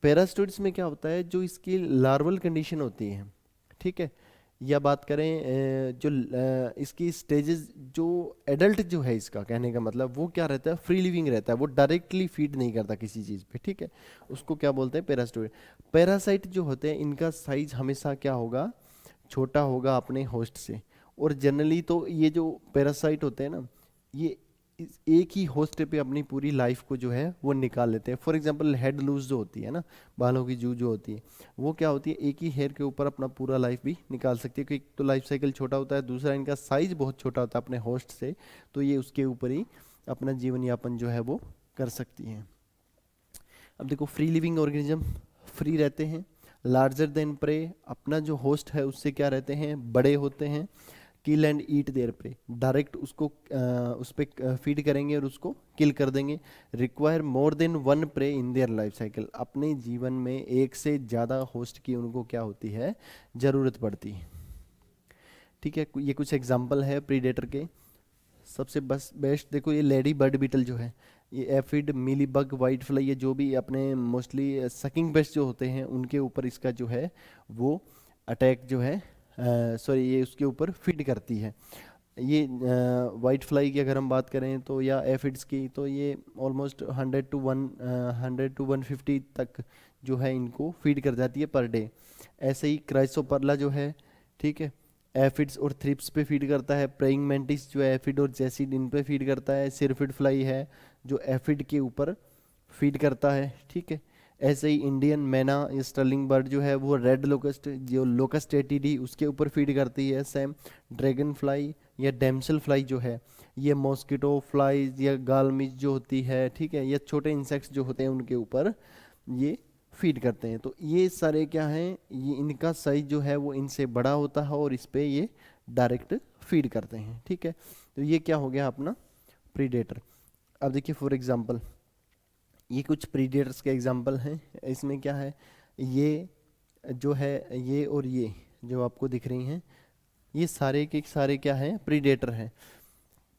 पैरास्टोइड्स में क्या होता है, जो इसकी लार्वल कंडीशन होती है, ठीक है, या बात करें इसकी स्टेजेस, जो एडल्ट जो है, इसका कहने का मतलब वो क्या रहता है, फ्री लिविंग रहता है, वो डायरेक्टली फीड नहीं करता किसी चीज़ पे। ठीक है, उसको क्या बोलते हैं, पैरास्टोइड। पैरासाइट जो होते हैं इनका साइज हमेशा क्या होगा, छोटा होगा अपने होस्ट से। और जनरली तो ये जो पैरासाइट होते हैं ना, ये एक ही होस्ट पे अपनी पूरी लाइफ को जो है वो निकाल लेते हैं। फॉर एग्जांपल हेड लूज जो होती है ना, बालों की जू जो होती है, वो क्या होती है, एक ही हेयर के ऊपर अपना पूरा लाइफ भी निकाल सकती है, क्योंकि एक तो लाइफ साइकिल छोटा होता है, दूसरा इनका साइज बहुत छोटा होता है अपने होस्ट से, तो ये उसके ऊपर ही अपना जीवन यापन जो है वो कर सकती हैं। अब देखो फ्री लिविंग ऑर्गेनिज्म फ्री रहते हैं, लार्जर देन प्रे, अपना जो होस्ट है उससे क्या रहते हैं, बड़े होते हैं। किल and eat there pray, direct उसको उस पर फीड करेंगे और उसको किल कर देंगे। Require more than one prey in their life cycle, अपने जीवन में एक से ज़्यादा होस्ट की उनको क्या होती है, ज़रूरत पड़ती है। ठीक है, ये कुछ एग्जाम्पल है प्रीडेटर के। सबसे बस बेस्ट देखो, ये लेडी बर्ड बीटल जो है, ये एफिड, मिली बग, वाइट फ्लाई, ये जो भी अपने मोस्टली सकिंग पेस्ट जो होते हैं उनके ऊपर इसका जो है वो अटैक जो है, सॉरी ये उसके ऊपर फीड करती है। ये वाइट फ्लाई की अगर हम बात करें तो, या एफिड्स की, तो ये ऑलमोस्ट 100 to 150 तक जो है इनको फीड कर जाती है पर डे। ऐसे ही क्राइसोपर्ला जो है, ठीक है, एफिड्स और थ्रिप्स पे फीड करता है। प्रेइंग मेंटिस जो है एफिड और जैसिड इन पे फीड करता है। सिरफिड फ्लाई है जो एफिड के ऊपर फीड करता है, ठीक है। ऐसे ही इंडियन मैना या स्टर्लिंग बर्ड जो है वो रेड लोकस्ट, जो लोकस्ट एटीडी उसके ऊपर फीड करती है। सेम ड्रैगन फ्लाई या डेमसल फ्लाई जो है, ये मॉस्किटो फ्लाईज या गालमिज जो होती है, ठीक है, ये छोटे इंसेक्ट्स जो होते हैं उनके ऊपर ये फीड करते हैं। तो ये सारे क्या हैं, ये इनका साइज जो है वो इनसे बड़ा होता है और इस पे ये डायरेक्ट फीड करते हैं, ठीक है। तो ये क्या हो गया अपना प्रीडेटर। अब देखिए फॉर एग्जांपल, ये कुछ प्रीडेटर्स के एग्जांपल हैं। इसमें क्या है, ये जो है, ये और ये जो आपको दिख रही हैं, ये सारे के सारे क्या हैं, प्रीडेटर हैं।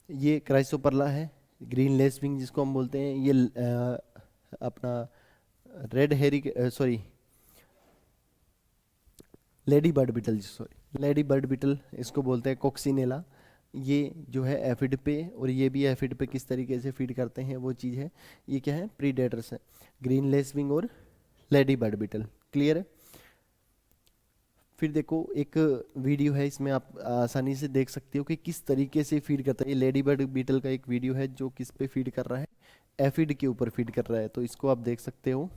ये क्राइसोपर्ला है, ग्रीन लेसविंग जिसको हम बोलते हैं, ये अपना red hairy, sorry lady bird beetle, sorry lady bird beetle इसको बोलते हैं, कोक्सिनेला। ये जो है एफिड पे, और ये भी एफिड पे किस तरीके से फीड करते हैं वो चीज़ है। ये क्या है, प्रीडेटर्स है, ग्रीन लेसविंग और लेडी बर्ड बीटल। क्लियर है। फिर देखो एक वीडियो है, इसमें आप आसानी से देख सकते हो कि किस तरीके से फीड करता है। ये लेडी बर्ड बीटल का एक वीडियो है जो किस पे फीड कर रहा है, एफिड के ऊपर फीड कर रहा है, तो इसको आप देख सकते हो।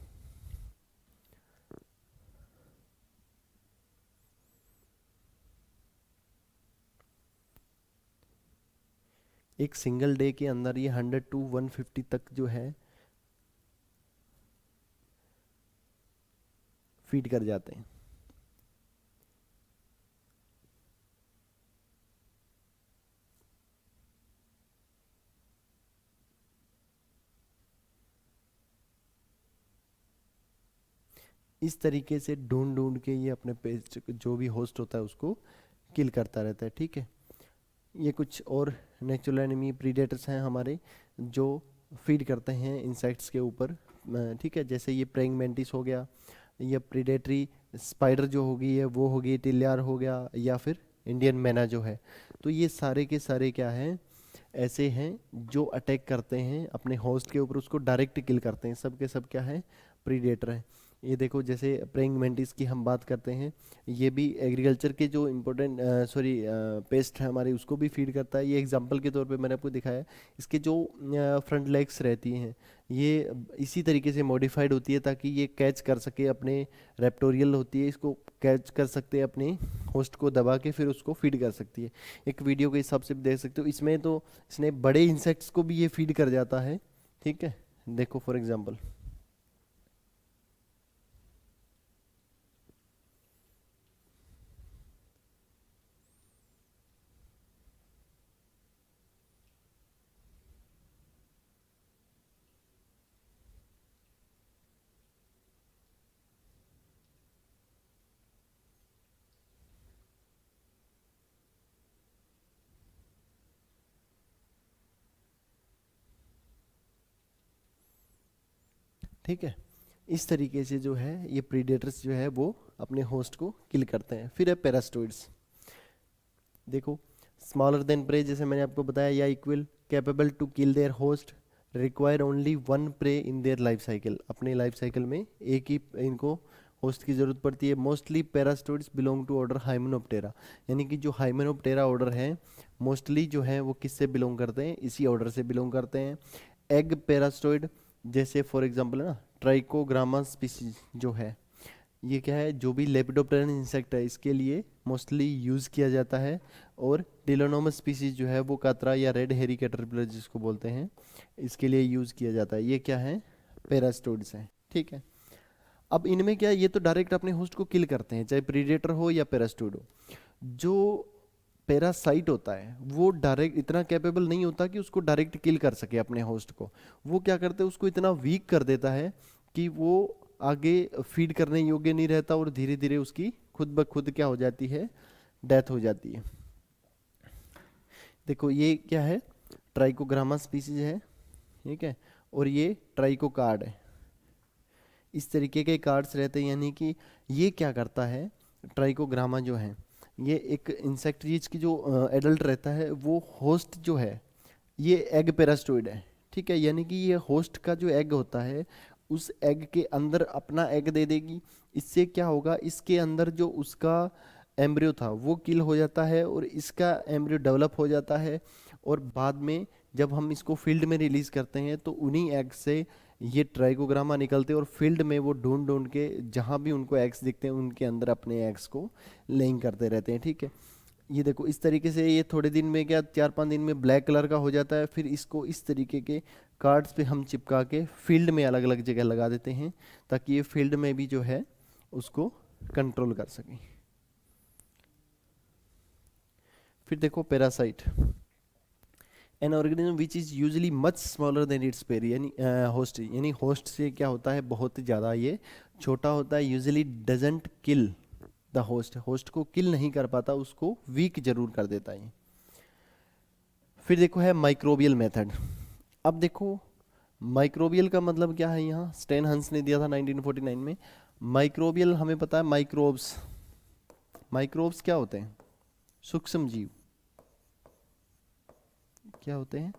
एक सिंगल डे के अंदर ये 100 to 150 तक जो है फीड कर जाते हैं। इस तरीके से ढूंढ ढूंढ के ये अपने पेज जो भी होस्ट होता है उसको किल करता रहता है, ठीक है। ये कुछ और नेचुरल एनिमी प्रीडेटर्स हैं हमारे जो फीड करते हैं इंसेक्ट्स के ऊपर, ठीक है। जैसे ये प्रेइंग मेंटिस हो गया, या प्रीडेटरी स्पाइडर जो होगी है वो होगी, टिल्यार हो गया, या फिर इंडियन मैना जो है। तो ये सारे के सारे क्या हैं, ऐसे हैं जो अटैक करते हैं अपने होस्ट के ऊपर, उसको डायरेक्ट किल करते हैं। सब के सब क्या है, प्रीडेटर हैं। ये देखो जैसे प्रेइंग मेंटिस की हम बात करते हैं, ये भी एग्रीकल्चर के जो इम्पोर्टेंट सॉरी पेस्ट है हमारे उसको भी फीड करता है। ये एग्जांपल के तौर पे मैंने आपको दिखाया। इसके जो फ्रंट लेग्स रहती हैं ये इसी तरीके से मॉडिफाइड होती है ताकि ये कैच कर सके, अपने रेप्टोरियल होती है, इसको कैच कर सकते हैं, अपने होस्ट को दबा के फिर उसको फीड कर सकती है। एक वीडियो के हिसाब से भी देख सकते हो, इसमें तो इसने बड़े इंसेक्ट्स को भी ये फीड कर जाता है, ठीक है। देखो फॉर एग्जाम्पल, ठीक है। इस तरीके से जो है ये प्रीडेटर्स जो है वो अपने होस्ट को किल करते हैं। फिर है पैरास्टोइड्स। देखो स्मॉलर देन प्रे, जैसे मैंने आपको बताया, या equal, capable to kill their host, require only one prey in their life cycle, अपने लाइफ साइकिल में एक ही इनको होस्ट की ज़रूरत पड़ती है। Mostly parasitoids belong to order hymenoptera, यानी कि जो हाइमेनोप्टेरा ऑर्डर है मोस्टली जो है वो किससे बिलोंग करते हैं, इसी ऑर्डर से बिलोंग करते हैं। एग पैरास्टोइड, जैसे फॉर एग्जांपल है ना ट्राइकोग्रामा स्पीसीज जो है, ये क्या है, जो भी लेपिडोप्टेरन इंसेक्ट है इसके लिए मोस्टली यूज़ किया जाता है। और डिलोनोमस स्पीसीज जो है वो कातरा या रेड हेरी कैटरपिलर जिसको बोलते हैं, इसके लिए यूज़ किया जाता है। ये क्या है, पैरास्टोइड्स हैं, ठीक है। अब इनमें क्या है, ये तो डायरेक्ट अपने होस्ट को किल करते हैं, चाहे प्रीडेटर हो या पैरास्टोइड हो। जो पैरासाइट होता है वो डायरेक्ट इतना कैपेबल नहीं होता कि उसको डायरेक्ट किल कर सके अपने होस्ट को। वो क्या करते हैं, उसको इतना वीक कर देता है कि वो आगे फीड करने योग्य नहीं रहता और धीरे धीरे उसकी खुद ब खुद क्या हो जाती है, डेथ हो जाती है। देखो ये क्या है, ट्राइकोग्रामा स्पीसीज है, ठीक है, और ये ट्राइकोकार्ड है। इस तरीके के कार्ड्स रहते हैं, यानी कि ये क्या करता है, ट्राइकोग्रामा जो है ये एक इंसेक्ट की जो एडल्ट रहता है वो होस्ट जो है ये एग पेरास्टोइड है, ठीक है। यानी कि ये होस्ट का जो एग होता है उस एग के अंदर अपना एग दे देगी। इससे क्या होगा, इसके अंदर जो उसका एम्ब्रियो था वो किल हो जाता है और इसका एम्ब्रियो डेवलप हो जाता है। और बाद में जब हम इसको फील्ड में रिलीज करते हैं तो उन्हीं एग से ये ट्राइकोग्रामा निकलते हैं और फील्ड में वो ढूंढ ढूंढ के जहाँ भी उनको एग्स दिखते हैं उनके अंदर अपने एग्स को लेइंग करते रहते हैं, ठीक है। ये देखो इस तरीके से ये थोड़े दिन में क्या 4-5 दिन में ब्लैक कलर का हो जाता है। फिर इसको इस तरीके के कार्ड्स पे हम चिपका के फील्ड में अलग अलग जगह लगा देते हैं ताकि ये फील्ड में भी जो है उसको कंट्रोल कर सकें। फिर देखो parasite, an organism which is usually much smaller than it's pair, यानी होस्ट, यानी होस्ट से क्या होता है बहुत ज़्यादा ये छोटा होता है। Usually doesn't kill the host, host को किल नहीं कर पाता, उसको वीक जरूर कर देता है। फिर देखो है माइक्रोबियल मेथड। अब देखो माइक्रोबियल का मतलब क्या है, यहाँ स्टेन हंस ने दिया था 1949 में। माइक्रोबियल हमें पता है, माइक्रोब्स, माइक्रोब्स क्या होते हैं, सूक्ष्म जीव। क्या होते हैं,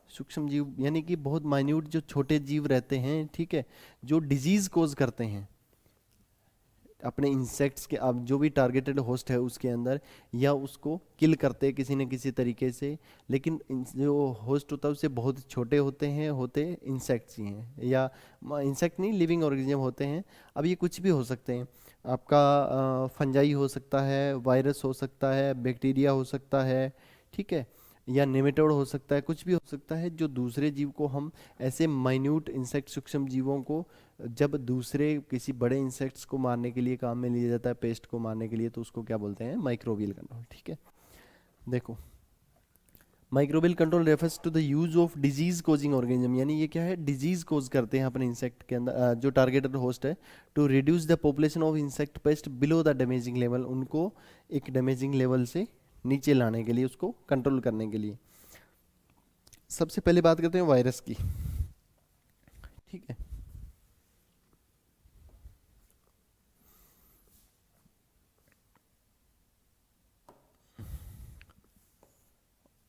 सूक्ष्म जीव, यानी कि बहुत माइन्यूट जो छोटे जीव रहते हैं, ठीक है, जो डिजीज कोज करते हैं अपने इंसेक्ट्स के, अब जो भी टारगेटेड होस्ट है उसके अंदर, या उसको किल करते हैं किसी न किसी तरीके से। लेकिन जो होस्ट होता है उससे बहुत छोटे होते हैं, होते इंसेक्ट्स ही हैं, या इंसेक्ट नहीं, लिविंग ऑर्गेनिज्म होते हैं। अब ये कुछ भी हो सकते हैं, आपका फंजाई हो सकता है, वायरस हो सकता है, बैक्टीरिया हो सकता है, ठीक है, या नेमेटोड हो सकता है, कुछ भी हो सकता है जो दूसरे जीव को हम ऐसे माइन्यूट इंसेक्ट सूक्ष्म जीवों को जब दूसरे किसी बड़े इंसेक्ट्स को मारने के लिए काम में लिया जाता है, पेस्ट को मारने के लिए, तो उसको क्या बोलते हैं, माइक्रोबियल कंट्रोल, ठीक है। देखो microbial control refers to the use of disease causing organism, यानी ये क्या है, डिजीज कोज करते हैं अपने इंसेक्ट के अंदर जो टारगेटेड होस्ट है, to reduce the population of insect pest below the damaging level, उनको एक डैमेजिंग लेवल से नीचे लाने के लिए, उसको कंट्रोल करने के लिए। सबसे पहले बात करते हैं वायरस की, ठीक है।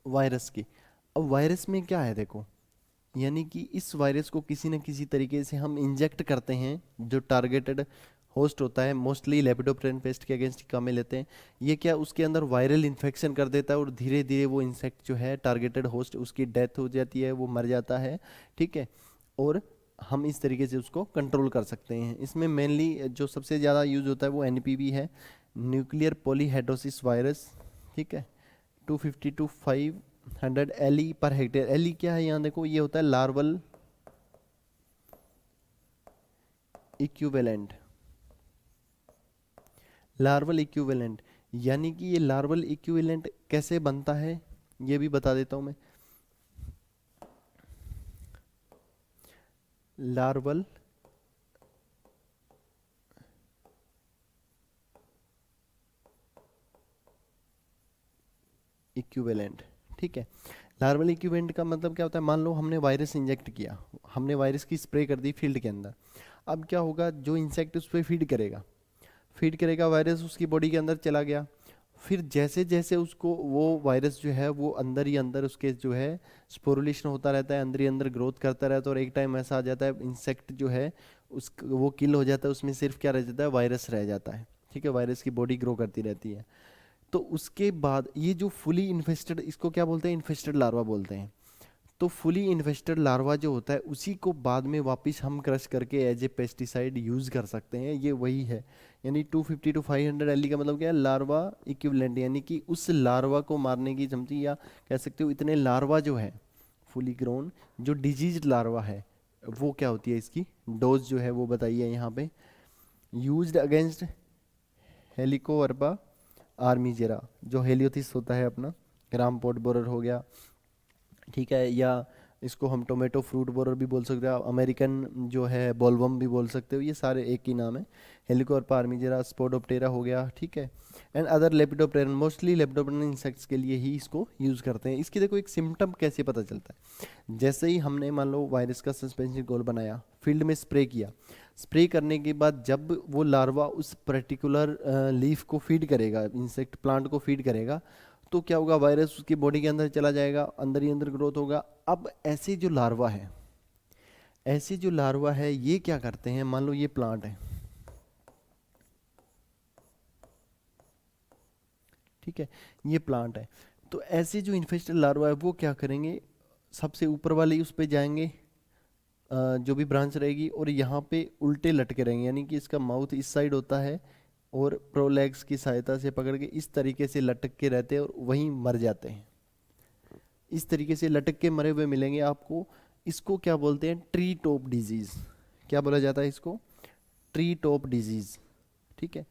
वायरस की, अब वायरस में क्या है देखो, यानी कि इस वायरस को किसी न किसी तरीके से हम इंजेक्ट करते हैं, जो टारगेटेड होस्ट होता है मोस्टली लेपिडोप्टेरन पेस्ट के अगेंस्ट काम में लेते हैं। ये क्या उसके अंदर वायरल इन्फेक्शन कर देता है और धीरे धीरे वो इंसेक्ट जो है टारगेटेड होस्ट उसकी डेथ हो जाती है, वो मर जाता है, ठीक है। और हम इस तरीके से उसको कंट्रोल कर सकते हैं। इसमें मेनली जो सबसे ज़्यादा यूज होता है वो एनपीवी है, न्यूक्लियर पॉलीहेड्रोसिस वायरस, ठीक है। 250 to 500 एलई पर हेक्टेयर। एलई क्या है, यहाँ देखो ये होता है लार्वल इक्विवेलेंट, लार्वल इक्विवेलेंट, यानी कि ये लार्वल इक्विवेलेंट कैसे बनता है ये भी बता देता हूं मैं। लार्वल इक्विवेलेंट, ठीक है। लार्वल इक्विवेलेंट का मतलब क्या होता है, मान लो हमने वायरस इंजेक्ट किया, हमने वायरस की स्प्रे कर दी फील्ड के अंदर। अब क्या होगा, जो इंसेक्ट उस पर फीड करेगा वायरस उसकी बॉडी के अंदर चला गया। फिर जैसे जैसे उसको वो वायरस जो है वो अंदर ही अंदर उसके जो है स्पोरुलेशन होता रहता है, अंदर ही अंदर ग्रोथ करता रहता है, और एक टाइम ऐसा आ जाता है इंसेक्ट जो है उस वो किल हो जाता है, उसमें सिर्फ क्या रह जाता है, वायरस रह जाता है। ठीक है, वायरस की बॉडी ग्रो करती रहती है। तो उसके बाद ये जो फुली इन्फेस्टेड, इसको क्या बोलते हैं, इन्फेस्टेड लार्वा बोलते हैं। तो फुली इन्फेस्टेड लार्वा जो होता है उसी को बाद में वापस हम क्रश करके एज ए पेस्टिसाइड यूज़ कर सकते हैं, ये वही है। यानी 250 टू 500 एलई का मतलब क्या है, लार्वा इक्विवेलेंट, यानी कि उस लार्वा को मारने की क्षमता, या कह सकते हो इतने लार्वा जो है फुली ग्रोन, जो डिजीज लार्वा है, वो क्या होती है, इसकी डोज जो है वो बताइए यहाँ पे। यूज्ड अगेंस्ट हेलिकोवर्पा आर्मीजेरा, जो हेलियोथिस होता है अपना, ग्राम पोर्ट बोरर हो गया, ठीक है, या इसको हम टोमेटो फ्रूट बोरर भी बोल सकते हो, अमेरिकन जो है बोलवम भी बोल सकते हो, ये सारे एक ही नाम है। हेलिकोवर्पा आर्मीजेरा, स्पोडोप्टेरा हो गया, ठीक है, and other lepidopteran, mostly lepidopteran insects के लिए ही इसको यूज़ करते हैं। इसकी देखो एक सिम्टम कैसे पता चलता है, जैसे ही हमने मान लो वायरस का सस्पेंशन घोल बनाया, फील्ड में स्प्रे किया, स्प्रे करने के बाद जब वो लार्वा उस पर्टिकुलर लीफ को फीड करेगा, इंसेक्ट प्लांट को फीड करेगा, तो क्या होगा, वायरस उसकी बॉडी के अंदर चला जाएगा, अंदर ही अंदर ग्रोथ होगा। अब ऐसे जो लार्वा है, ऐसे जो लार्वा है ये क्या करते हैं, मान लो ये प्लांट है, ठीक है, ये प्लांट है, तो ऐसे जो इन्फेस्टेड लार्वा है वो क्या करेंगे, सबसे ऊपर वाले उस पे जाएंगे, जो भी ब्रांच रहेगी, और यहाँ पे उल्टे लटके रहेंगे, यानी कि इसका माउथ इस साइड होता है, और प्रोलेग्स की सहायता से पकड़ के इस तरीके से लटक के रहते हैं और वहीं मर जाते हैं। इस तरीके से लटक के मरे हुए मिलेंगे आपको। इसको क्या बोलते हैं, ट्री टॉप डिजीज। क्या बोला जाता है इसको, ट्री टॉप डिजीज, ठीक है।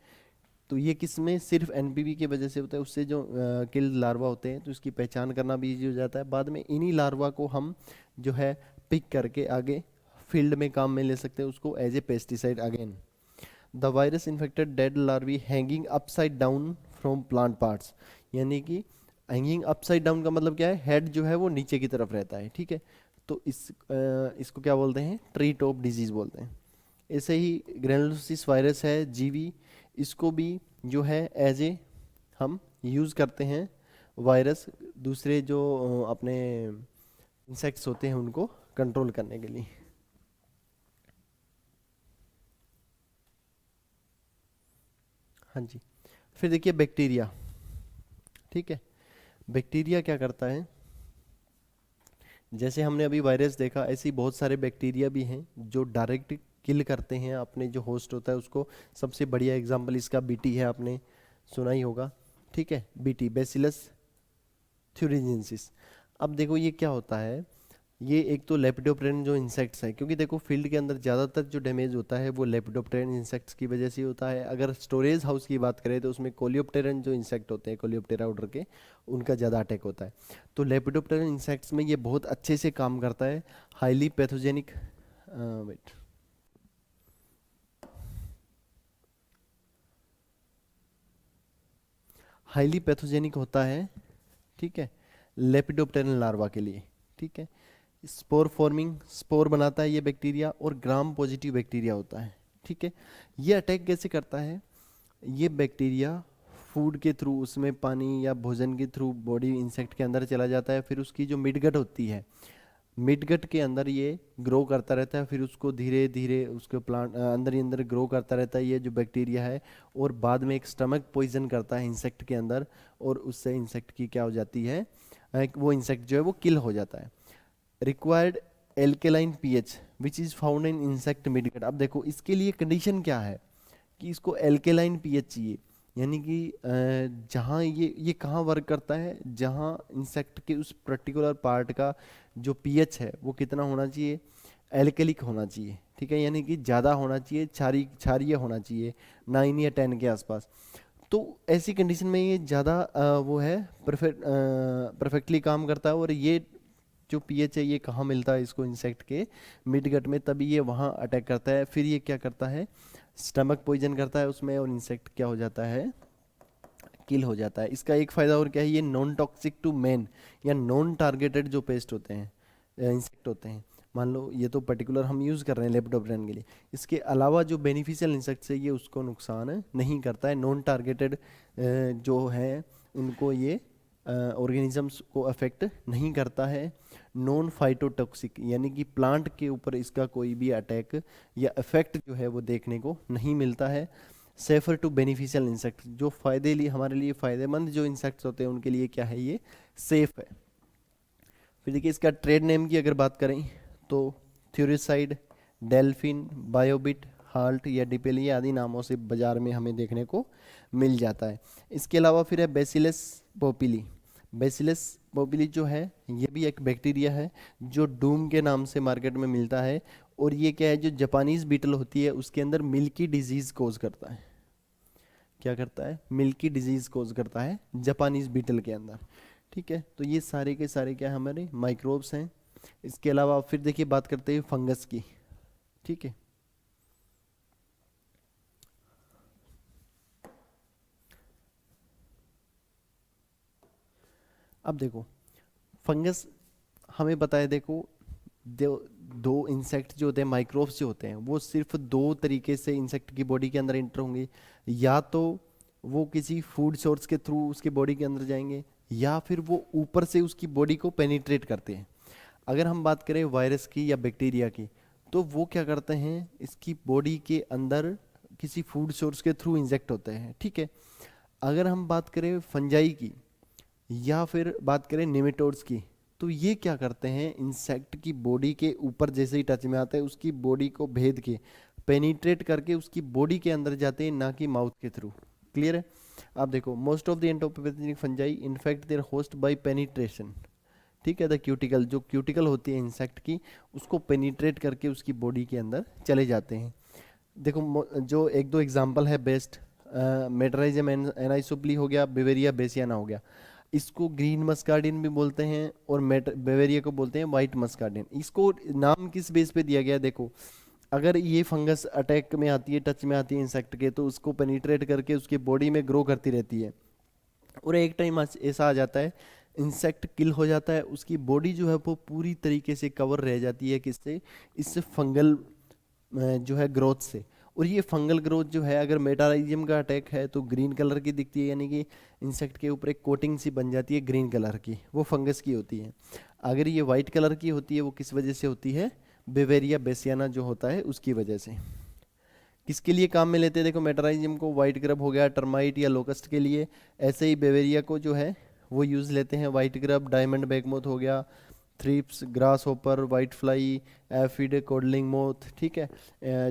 तो ये किस में, सिर्फ एनपीवी की वजह से होता है, उससे जो किल्ड लार्वा होते हैं, तो इसकी पहचान करना भी इजी हो जाता है। बाद में इन्हीं लार्वा को हम जो है पिक करके आगे फील्ड में काम में ले सकते हैं, उसको as a pesticide again. The virus infected dead larvae hanging upside down from plant parts, यानी कि हैंगिंग अपसाइड डाउन का मतलब क्या है, हेड जो है वो नीचे की तरफ रहता है, ठीक है। तो इसको क्या बोलते हैं, ट्री टॉप डिजीज बोलते हैं। ऐसे ही ग्रेनुलोसिस वायरस है, जीवी, इसको भी जो है एज ए हम यूज़ करते हैं वायरस, दूसरे जो अपने इंसेक्ट्स होते हैं उनको कंट्रोल करने के लिए। हाँ जी। फिर देखिए बैक्टीरिया, ठीक है। बैक्टीरिया क्या करता है, जैसे हमने अभी वायरस देखा, ऐसे ही बहुत सारे बैक्टीरिया भी हैं जो डायरेक्ट किल करते हैं अपने जो होस्ट होता है उसको। सबसे बढ़िया एग्जांपल इसका बीटी है, आपने सुना ही होगा, ठीक है, बीटी, बैसिलस थ्यूरिजेंसिस। अब देखो ये क्या होता है, ये एक तो लेपिडोप्टेरन जो इंसेक्ट्स हैं, क्योंकि देखो फील्ड के अंदर ज़्यादातर जो डैमेज होता है वो लेपिडोप्टेरन इंसेक्ट्स की वजह से होता है। अगर स्टोरेज हाउस की बात करें तो उसमें कोलियोप्टेरन जो इंसेक्ट होते हैं, कोलियोप्टेरा ऑर्डर के, उनका ज़्यादा अटैक होता है। तो लेपिडोप्टेरन इंसेक्ट्स में ये बहुत अच्छे से काम करता है। Highly pathogenic, wait, highly pathogenic होता है, ठीक है, लेपिडोप्टेरन लार्वा के लिए, ठीक है। स्पोर फॉर्मिंग, स्पोर बनाता है ये बैक्टीरिया, और ग्राम पॉजिटिव बैक्टीरिया होता है, ठीक है। ये अटैक कैसे करता है, ये बैक्टीरिया फूड के थ्रू, उसमें पानी या भोजन के थ्रू बॉडी इंसेक्ट के अंदर चला जाता है, फिर उसकी जो मिडगट होती है, मिडगट के अंदर ये ग्रो करता रहता है, फिर उसको धीरे धीरे उसके प्लांट अंदर ही अंदर ग्रो करता रहता है ये जो बैक्टीरिया है, और बाद में एक स्टमक पॉइजन करता है इंसेक्ट के अंदर, और उससे इंसेक्ट की क्या हो जाती है, वो इंसेक्ट जो है वो किल हो जाता है। Required alkaline pH which is found in insect midgut. अब देखो इसके लिए कंडीशन क्या है कि इसको एल्केलाइन पीएच चाहिए, यानी कि जहाँ ये कहाँ वर्क करता है, जहाँ इंसेक्ट के उस पर्टिकुलर पार्ट का जो पीएच है वो कितना होना चाहिए, एल्केलिक होना चाहिए, ठीक है, यानी कि ज़्यादा होना चाहिए, क्षारीय होना चाहिए, 9 या 10 के आसपास। तो ऐसी कंडीशन में ये ज़्यादा वो है, परफेक्टली काम करता है। और ये जो पीएच है ये कहाँ मिलता है इसको, इंसेक्ट के मिडगट में, तभी ये वहाँ अटैक करता है। फिर ये क्या करता है, स्टमक पॉइजन करता है उसमें, और इंसेक्ट क्या हो जाता है, किल हो जाता है। इसका एक फ़ायदा और क्या है, ये नॉन टॉक्सिक टू मैन या नॉन टारगेटेड जो पेस्ट होते हैं, इंसेक्ट होते हैं, मान लो ये तो पर्टिकुलर हम यूज़ कर रहे हैं लेपिडोप्टेरन के लिए, इसके अलावा जो बेनिफिशियल इंसेक्ट्स है ये उसको नुकसान नहीं करता है। नॉन टारगेटेड जो है उनको ये ऑर्गेनिजम्स को अफेक्ट नहीं करता है। नॉन फाइटोटॉक्सिक, यानी कि प्लांट के ऊपर इसका कोई भी अटैक या इफेक्ट जो है वो देखने को नहीं मिलता है। सेफर टू बेनिफिशियल इंसेक्ट, जो फायदे लिए हमारे लिए फ़ायदेमंद जो इंसेक्ट्स होते हैं उनके लिए क्या है, ये सेफ है। फिर देखिए इसका ट्रेड नेम की अगर बात करें तो थ्यूरिसाइड, डेल्फिन, बायोबिट, हाल्ट या डिपेली आदि नामों से बाजार में हमें देखने को मिल जाता है। इसके अलावा फिर है बेसिलस पोपिली। बेसिलस पोपिली जो है ये भी एक बैक्टीरिया है जो डूम के नाम से मार्केट में मिलता है। और ये क्या है, जो जापानीज बीटल होती है उसके अंदर मिल्की डिजीज कोज करता है। क्या करता है, मिल्की डिजीज कोज करता है जापानीज बीटल के अंदर। ठीक है, तो ये सारे के सारे क्या हमारे माइक्रोब्स हैं। इसके अलावा फिर देखिए बात करते हैं फंगस की। ठीक है, अब देखो फंगस हमें पता है, देखो दो इंसेक्ट जो होते हैं, माइक्रोब्स जो होते हैं, वो सिर्फ दो तरीके से इंसेक्ट की बॉडी के अंदर एंटर होंगे। या तो वो किसी फूड सोर्स के थ्रू उसके बॉडी के अंदर जाएंगे, या फिर वो ऊपर से उसकी बॉडी को पेनिट्रेट करते हैं। अगर हम बात करें वायरस की या बैक्टीरिया की, तो वो क्या करते हैं, इसकी बॉडी के अंदर किसी फूड सोर्स के थ्रू इंजेक्ट होते हैं। ठीक है, अगर हम बात करें फंजाई की या फिर बात करें निमेटोड्स की, तो ये क्या करते हैं, इंसेक्ट की बॉडी के ऊपर जैसे ही टच में आते हैं उसकी बॉडी को भेद के पेनिट्रेट करके उसकी बॉडी के अंदर जाते हैं, ना कि माउथ के थ्रू। क्लियर है। आप देखो most of the entomopathogenic fungi infect their host by penetration. ठीक है, द क्यूटिकल, जो क्यूटिकल होती है इंसेक्ट की, उसको पेनिट्रेट करके उसकी बॉडी के अंदर चले जाते हैं। देखो जो एक दो एग्जांपल है बेस्ट, मेटराइजम एनाइसोप्ली हो गया, बिवेरिया बेसियाना हो गया। इसको ग्रीन मस्कार्डिन भी बोलते हैं और बेवेरिया को बोलते हैं वाइट मस्कार्डिन। इसको नाम किस बेस पे दिया गया है, देखो अगर ये फंगस अटैक में आती है, टच में आती है इंसेक्ट के, तो उसको पेनिट्रेट करके उसकी बॉडी में ग्रो करती रहती है। और एक टाइम ऐसा आ जाता है, इंसेक्ट किल हो जाता है, उसकी बॉडी जो है वो पूरी तरीके से कवर रह जाती है किससे, इससे फंगल जो है ग्रोथ से। और ये फंगल ग्रोथ जो है, अगर मेटाराइजियम का अटैक है तो ग्रीन कलर की दिखती है, यानी कि इंसेक्ट के ऊपर एक कोटिंग सी बन जाती है ग्रीन कलर की, वो फंगस की होती है। अगर ये वाइट कलर की होती है, वो किस वजह से होती है, बेवेरिया बेसियाना जो होता है उसकी वजह से। किसके लिए काम में लेते हैं, देखो मेटाराइजियम को वाइट ग्रब हो गया, टर्माइट या लोकस्ट के लिए। ऐसे ही बेवेरिया को जो है वो यूज़ लेते हैं वाइट ग्रब, डायमंड बैकमोथ हो गया, thrips, grass hopper, white fly, aphid, codling moth. ठीक है,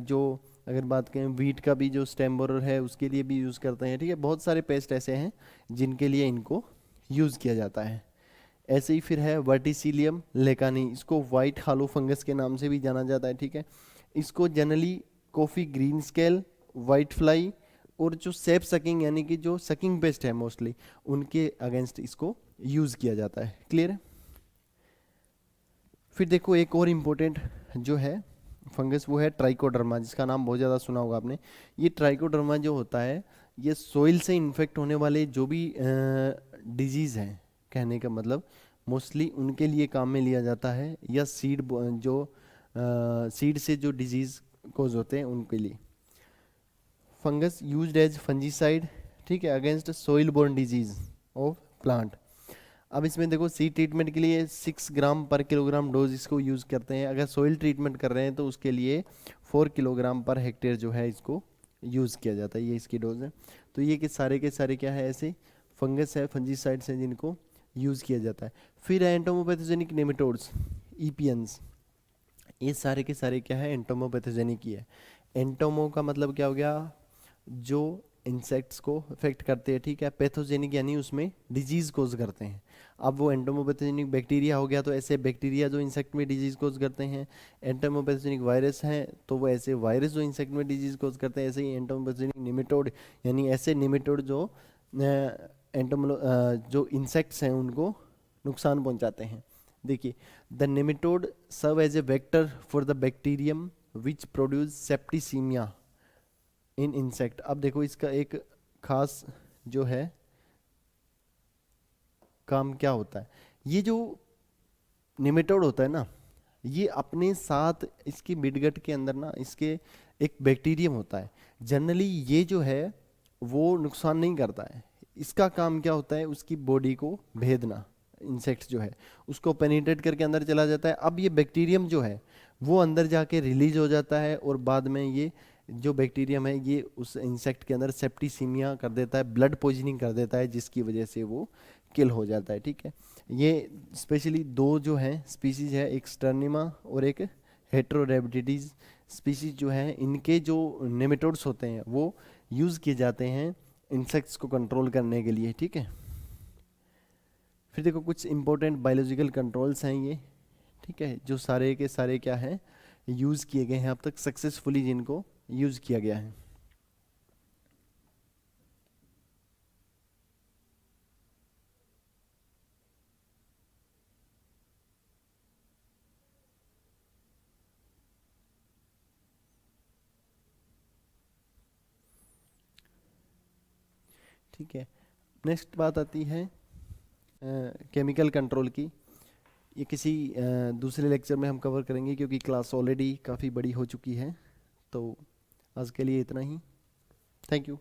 जो अगर बात करें वीट का भी जो स्टेम बोरर है उसके लिए भी यूज़ करते हैं। ठीक है, बहुत सारे पेस्ट ऐसे हैं जिनके लिए इनको यूज़ किया जाता है। ऐसे ही फिर है वर्टिसिलियम लेकानी, इसको वाइट हालो फंगस के नाम से भी जाना जाता है। ठीक है, इसको generally coffee green scale, white fly और जो सेप सकिंग यानी कि जो सकिंग पेस्ट है मोस्टली, उनके अगेंस्ट इसको यूज़ किया जाता है। क्लियर है। फिर देखो एक और इम्पोर्टेंट जो है फंगस, वो है ट्राइकोडर्मा, जिसका नाम बहुत ज़्यादा सुना होगा आपने। ये ट्राइकोडर्मा जो होता है, ये सोइल से इन्फेक्ट होने वाले जो भी डिजीज़ हैं, कहने का मतलब मोस्टली उनके लिए काम में लिया जाता है, या जो सीड से जो डिजीज़ कोज होते हैं उनके लिए। फंगस यूज्ड एज फंजीसाइड, ठीक है, against soil borne disease of plant. अब इसमें देखो सीड ट्रीटमेंट के लिए 6 ग्राम पर किलोग्राम डोज इसको यूज़ करते हैं। अगर सोइल ट्रीटमेंट कर रहे हैं तो उसके लिए 4 किलोग्राम पर हेक्टेयर जो है इसको यूज़ किया जाता है, ये इसकी डोज है। तो ये के सारे क्या है, ऐसे फंगस है, फंजीसाइड्स हैं जिनको यूज़ किया जाता है। फिर है एंटोमोपैथोजेनिक नेमेटोड्स, ईपीएन्स। ये सारे के सारे क्या है, एंटोमोपैथोजेनिक ही है। एंटोमो का मतलब क्या हो गया, जो इंसेक्ट्स को अफेक्ट करते हैं। ठीक है, पैथोजेनिक यानी उसमें डिजीज कोज करते हैं। अब वो एंटोमोपैथोजेनिक बैक्टीरिया हो गया, तो ऐसे बैक्टीरिया जो इंसेक्ट में डिजीज कोज करते हैं। एंटोमोपैथोजेनिक वायरस हैं, तो वो ऐसे वायरस जो इंसेक्ट में डिजीज कोज करते हैं। ऐसे ही एंटोमोपैथोजेनिक निमेटोड, यानी ऐसे निमेटोड जो जो इंसेक्ट्स हैं उनको नुकसान पहुंचाते हैं। देखिए, the nematode serve as a vector for the bacterium which produce septicaemia in insect. अब देखो इसका एक खास जो है काम क्या होता है, ये जो निमेटोड होता है ना, ये अपने साथ इसकी मिडगट के अंदर ना इसके एक बैक्टीरियम होता है। जनरली ये जो है वो नुकसान नहीं करता है, इसका काम क्या होता है, उसकी बॉडी को भेदना। इंसेक्ट जो है उसको पेनिट्रेट करके अंदर चला जाता है। अब ये बैक्टीरियम जो है वो अंदर जाके रिलीज हो जाता है, और बाद में ये जो बैक्टीरियम है ये उस इंसेक्ट के अंदर सेप्टिसीमिया कर देता है, ब्लड पॉइजनिंग कर देता है, जिसकी वजह से वो किल हो जाता है। ठीक है, ये स्पेशली दो जो है स्पीसीज है, एक स्टर्निमा और एक हेट्रोरेबिडिटीज स्पीसीज जो है, इनके जो नेमेटोड्स होते हैं वो यूज़ किए जाते हैं इंसेक्ट्स को कंट्रोल करने के लिए। ठीक है, फिर देखो कुछ इंपॉर्टेंट बायोलॉजिकल कंट्रोल्स हैं ये। ठीक है, जो सारे के सारे क्या हैं, यूज़ किए गए हैं अब तक सक्सेसफुली, जिनको यूज़ किया गया है। ठीक है, नेक्स्ट बात आती है केमिकल कंट्रोल की। ये किसी दूसरे लेक्चर में हम कवर करेंगे, क्योंकि क्लास ऑलरेडी काफ़ी बड़ी हो चुकी है। तो आज के लिए इतना ही। Thank you.